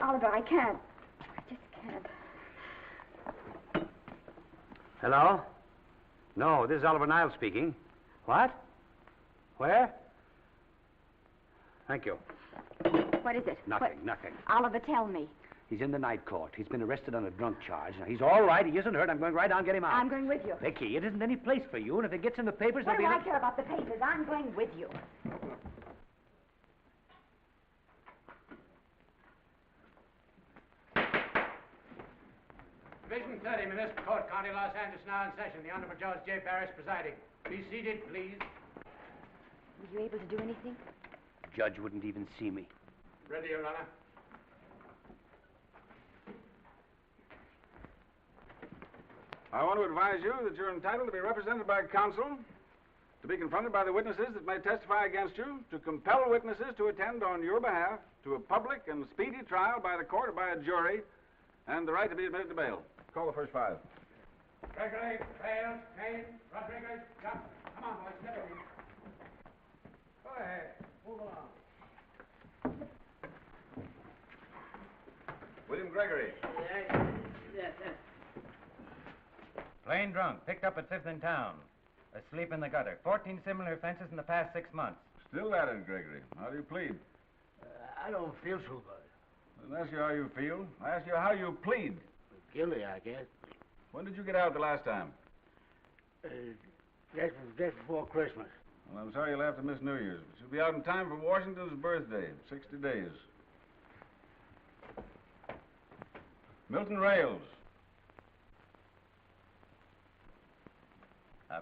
Oliver, I can't. I just can't. Hello? No, this is Oliver Niles speaking. What? Where? Thank you. What is it? Nothing. Oliver, tell me. He's in the night court. He's been arrested on a drunk charge. Now, he's all right. He isn't hurt. I'm going right down and get him out. I'm going with you. Vicky, it isn't any place for you, and if it gets in the papers, What there'll do be... I care about the papers? I'm going with you. Division 30, Municipal Court, County, Los Angeles, now in session. The Honorable Judge J. Parrish presiding. Be seated, please. Were you able to do anything? The judge wouldn't even see me. Ready, Your Honor. I want to advise you that you're entitled to be represented by counsel, to be confronted by the witnesses that may testify against you, to compel witnesses to attend on your behalf to a public and speedy trial by the court or by a jury, and the right to be admitted to bail. Call the first five. Gregory, Hales, Kane, Rodriguez, Johnson. Come on, boys, step in. Go ahead. Move along. William Gregory. Yes. Plain drunk, picked up at 5th in town. Asleep in the gutter. 14 similar offenses in the past 6 months. Still at it, Gregory. How do you plead? I don't feel so good. I didn't ask you how you feel. I asked you how you plead. Guilty, I guess. When did you get out the last time? Just before Christmas. Well, I'm sorry you'll have to miss New Year's, but you'll be out in time for Washington's birthday, 60 days. Milton Rails.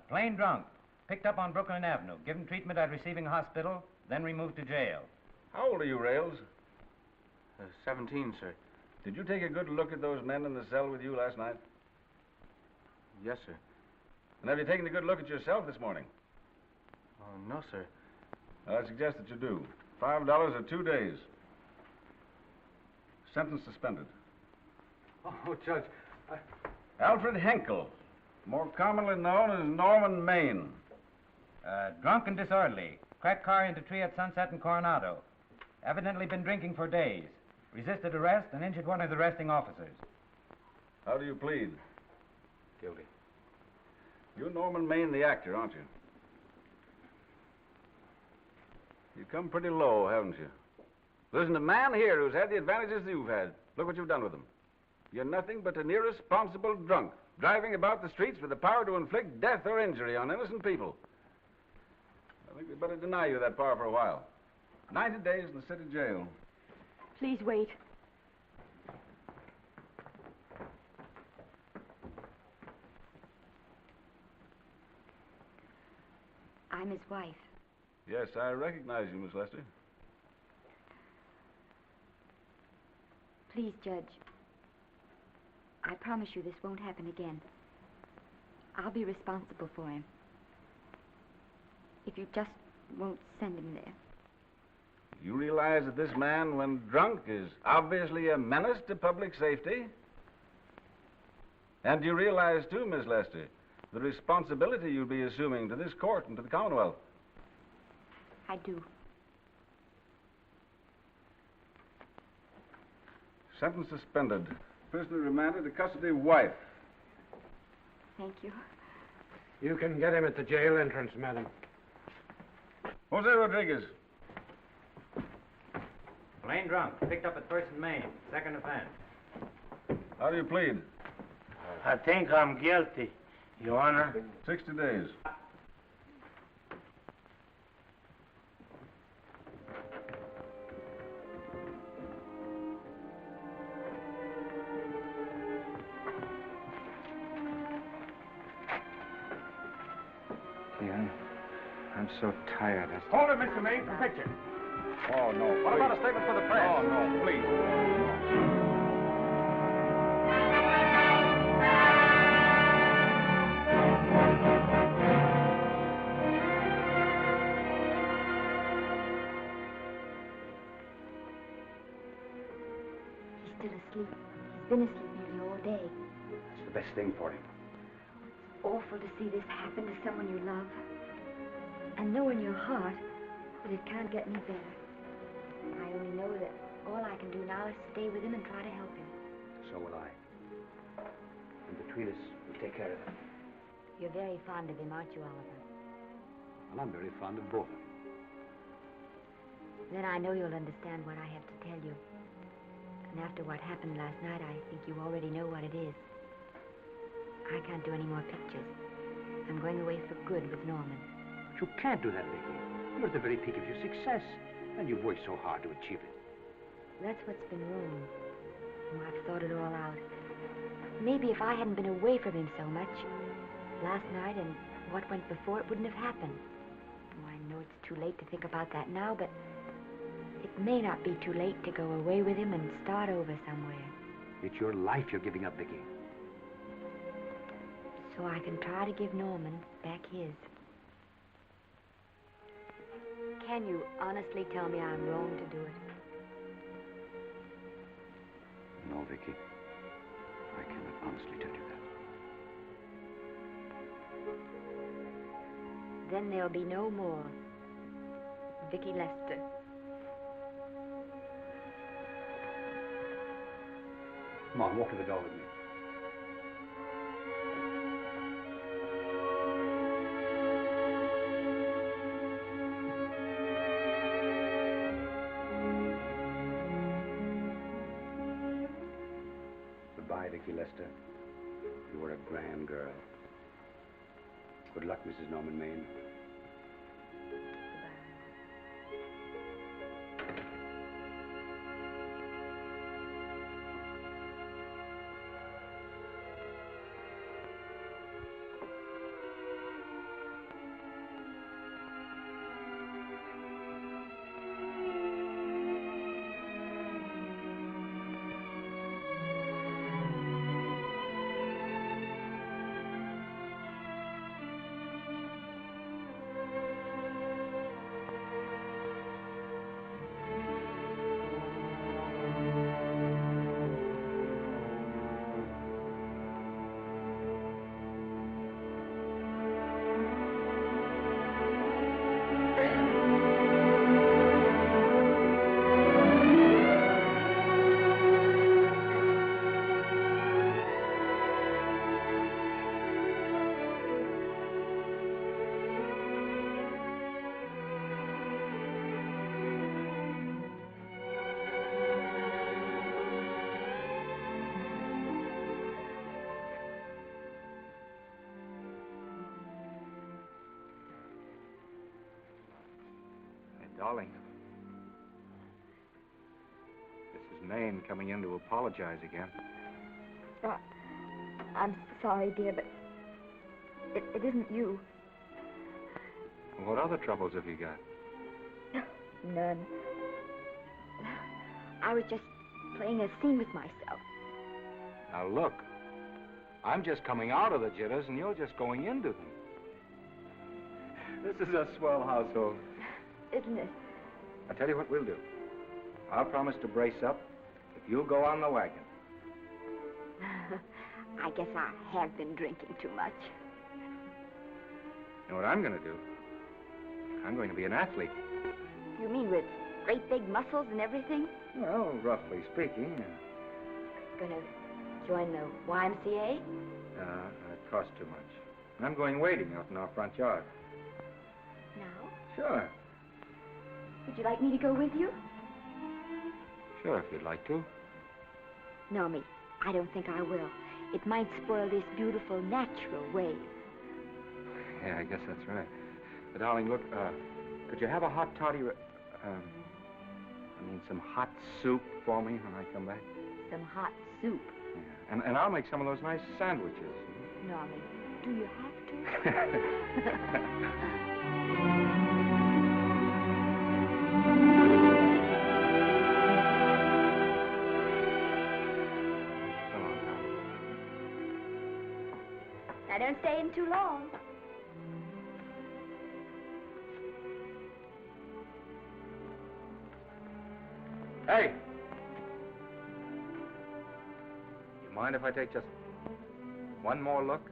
Plain drunk, picked up on Brooklyn Avenue, given treatment at receiving hospital, then removed to jail. How old are you, Rails? 17, sir. Did you take a good look at those men in the cell with you last night? Yes, sir. And have you taken a good look at yourself this morning? No, sir. I suggest that you do. $5 or 2 days. Sentence suspended. Oh, Judge, Alfred Henkel, more commonly known as Norman Maine. Drunk and disorderly. Cracked car into tree at Sunset and Coronado. Evidently been drinking for days. Resisted arrest and injured one of the arresting officers. How do you plead? Guilty. You're Norman Maine, the actor, aren't you? You've come pretty low, haven't you? There isn't a man here who's had the advantages you've had. Look what you've done with them. You're nothing but an irresponsible drunk, driving about the streets with the power to inflict death or injury on innocent people. I think we'd better deny you that power for a while. 90 days in the city jail. Please wait. I'm his wife. Yes, I recognize you, Miss Lester. Please, Judge. I promise you this won't happen again. I'll be responsible for him. If you just won't send him there. You realize that this man, when drunk, is obviously a menace to public safety? And you realize, too, Miss Lester, the responsibility you'll be assuming to this court and to the Commonwealth? I do. Sentence suspended. Prisoner remanded to custody wife. Thank you. You can get him at the jail entrance, madam. Jose Rodriguez. Plain drunk, picked up at 1st and Main, 2nd offense. How do you plead? I think I'm guilty, Your Honor. 60 days. I'm so tired. Hold it, Mr. Maine, for picture. Oh, no. What please. about a statement for the press? Oh, no, please. He's still asleep. He's been asleep nearly all day. That's the best thing for him. It's awful to see this happen to someone you love. And know in your heart that it can't get any better. I only know that all I can do now is stay with him and try to help him. So will I. And between us, we'll take care of him. You're very fond of him, aren't you, Oliver? And I'm very fond of both of you. Then I know you'll understand what I have to tell you. And after what happened last night, I think you already know what it is. I can't do any more pictures. I'm going away for good with Norman. But you can't do that, Vicky. You're at the very peak of your success. And you've worked so hard to achieve it. That's what's been wrong. Oh, I've thought it all out. Maybe if I hadn't been away from him so much, last night and what went before, it wouldn't have happened. Oh, I know it's too late to think about that now, but it may not be too late to go away with him and start over somewhere. It's your life you're giving up, Vicky. so I can try to give Norman back his. Can you honestly tell me I'm wrong to do it? No, Vicky. I cannot honestly tell you that. Then there'll be no more Vicky Lester. Come on, walk to the door with me. Goodbye, Vicky Lester. You were a grand girl. Good luck, Mrs. Norman Maine. Darling, this is Maine coming in to apologize again. I'm sorry, dear, but it isn't you. What other troubles have you got? None. I was just playing a scene with myself. Now look, I'm just coming out of the jitters and you're just going into them. This is a swell household. Isn't it? I'll tell you what we'll do. I'll promise to brace up if you'll go on the wagon. I guess I have been drinking too much. You know what I'm going to do? I'm going to be an athlete. You mean with great big muscles and everything? Well, roughly speaking. Gonna join the YMCA? It costs too much. I'm going wading out in our front yard. Now? Sure. Would you like me to go with you? Sure, if you'd like to. No, me. I don't think I will. It might spoil this beautiful, natural wave. Yeah, I guess that's right. But, darling, look, could you have a hot toddy, some hot soup for me when I come back? Some hot soup? Yeah. And I'll make some of those nice sandwiches. Norman, do you have to? Now, don't stay in too long. Hey! You mind if I take just one more look?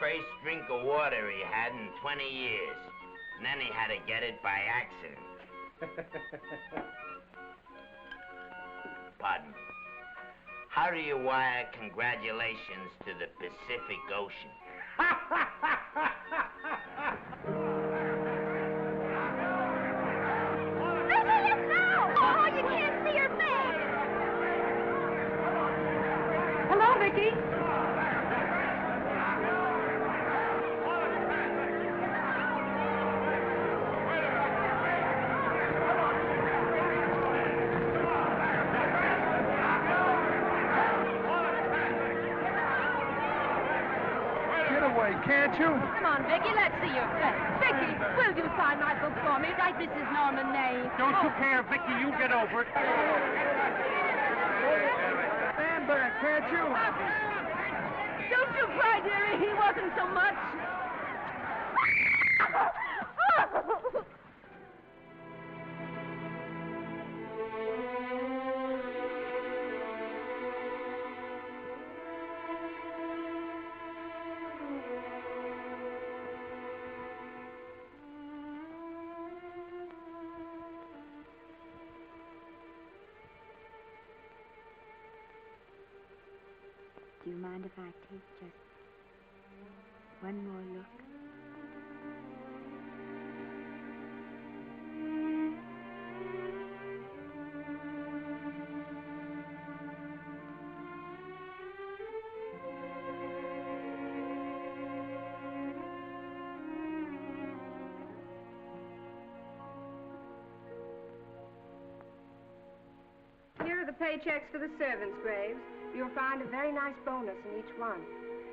first drink of water he had in 20 years. And then he had to get it by accident. Pardon. How do you wire congratulations to the Pacific Ocean? Oh, you can't see her face. Hello, Vicky. Can't you? Come on, Vicky, let's see your face. Vicky, will you sign my book for me? Write Mrs. Norman May. Don't you care, Vicky? You get over it. Stand back, can't you? Don't you cry, dearie. He wasn't so much. Do you mind if I take just one more look? Here are the paychecks for the servants' graves. You'll find a very nice bonus in each one.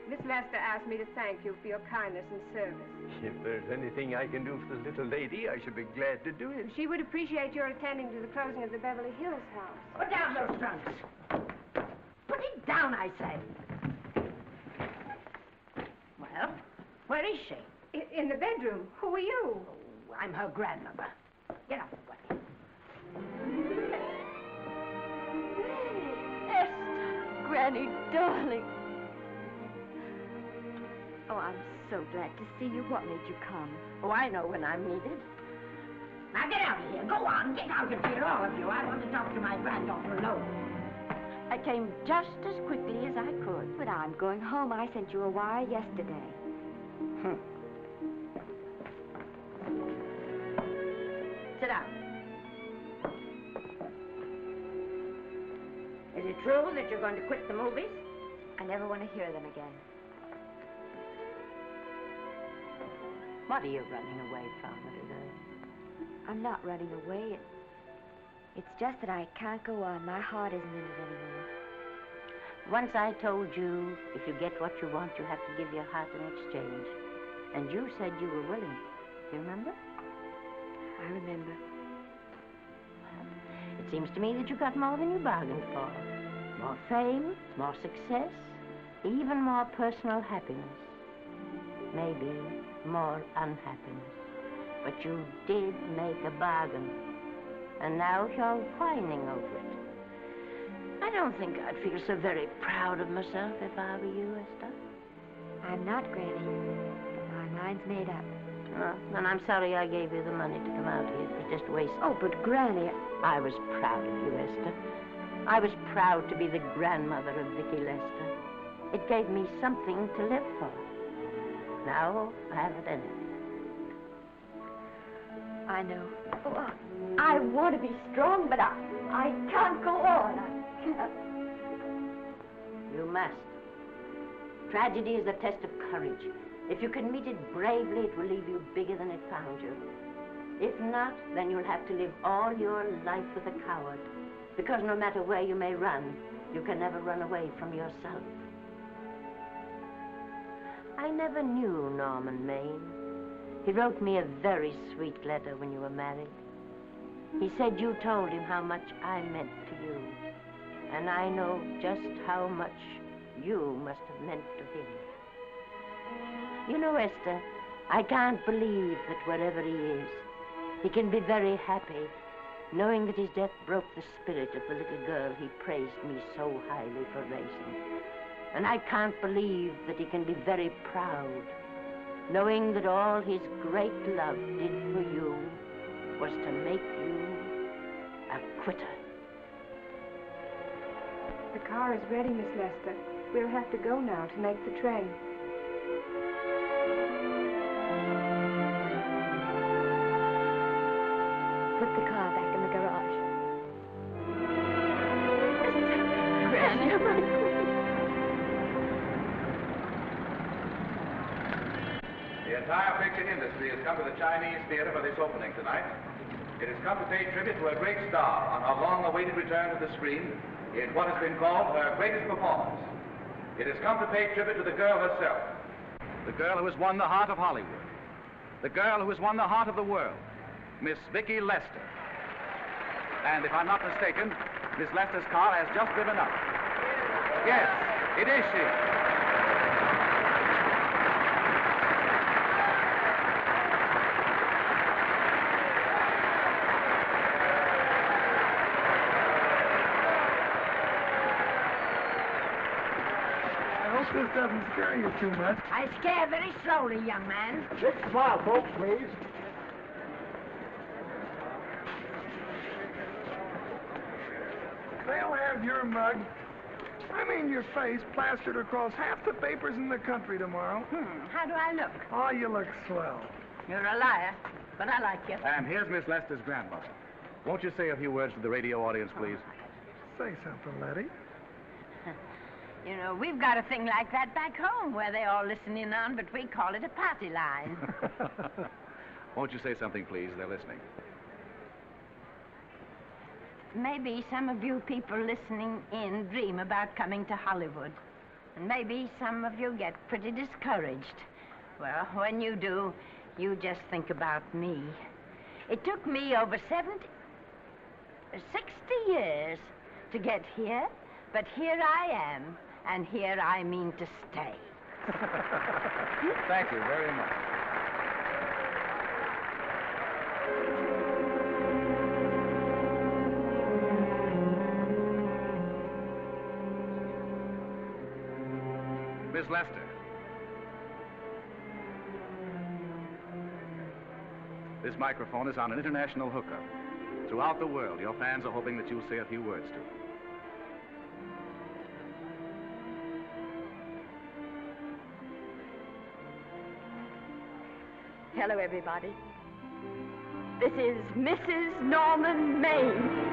Miss Lester asked me to thank you for your kindness and service. If there's anything I can do for the little lady, I should be glad to do it. She would appreciate your attending to the closing of the Beverly Hills house. Put down those trunks. Put it down, I say. Well, where is she? In the bedroom. Who are you? Oh, I'm her grandmother. Get out of the way. Granny, darling. Oh, I'm so glad to see you. What made you come? Oh, I know when I'm needed. Now get out of here. Go on. Get out of here, all of you. I want to talk to my granddaughter alone. I came just as quickly as I could. But I'm going home. I sent you a wire yesterday. Sit down. Is it true that you're going to quit the movies? I never want to hear them again. What are you running away from, little girl? I'm not running away. It's just that I can't go on. My heart isn't in it anymore. Once I told you, if you get what you want, you have to give your heart in exchange. And you said you were willing. Do you remember? I remember. It seems to me that you got more than you bargained for. More fame, more success, even more personal happiness. Maybe more unhappiness. But you did make a bargain. And now you're whining over it. I don't think I'd feel so very proud of myself if I were you, Esther. I'm not, Granny. But my mind's made up. Well, then I'm sorry I gave you the money to come out here. It was just wasted. Oh, but Granny... I was proud of you, Esther. I was proud to be the grandmother of Vicky Lester. It gave me something to live for. Now I haven't anything. I know. Oh, I want to be strong, but I can't go on. I can't. You must. Tragedy is a test of courage. If you can meet it bravely, it will leave you bigger than it found you. If not, then you'll have to live all your life with a coward. Because no matter where you may run, you can never run away from yourself. I never knew Norman Maine. He wrote me a very sweet letter when you were married. He said you told him how much I meant to you. And I know just how much you must have meant to him. You know, Esther, I can't believe that wherever he is, he can be very happy, knowing that his death broke the spirit of the little girl he praised me so highly for raising. And I can't believe that he can be very proud, knowing that all his great love did for you was to make you a quitter. The car is ready, Miss Lester. We'll have to go now to make the train. Put the car back in the garage. Granny. The entire picture industry has come to the Chinese theater for this opening tonight. It has come to pay tribute to a great star on her long-awaited return to the screen in what has been called her greatest performance. It has come to pay tribute to the girl herself. The girl who has won the heart of Hollywood. The girl who has won the heart of the world. Miss Vicki Lester. And if I'm not mistaken, Miss Lester's car has just driven up. Yes, it is she. This doesn't scare you too much. I scare very slowly, young man. Big smile, folks, please. They'll have your mug, I mean your face, plastered across half the papers in the country tomorrow. How do I look? Oh, you look swell. You're a liar, but I like you. And here's Miss Lester's grandmother. Won't you say a few words to the radio audience, please? Say something, Letty. You know, we've got a thing like that back home where they all listen in on, but we call it a party line. Won't you say something, please? They're listening. Maybe some of you people listening in dream about coming to Hollywood. And maybe some of you get pretty discouraged. Well, when you do, you just think about me. It took me over 60 years to get here, but here I am. And here I mean to stay. Thank you very much. Miss Lester. This microphone is on an international hookup. Throughout the world, your fans are hoping that you'll say a few words to them. Hello, everybody. This is Mrs. Norman Maine.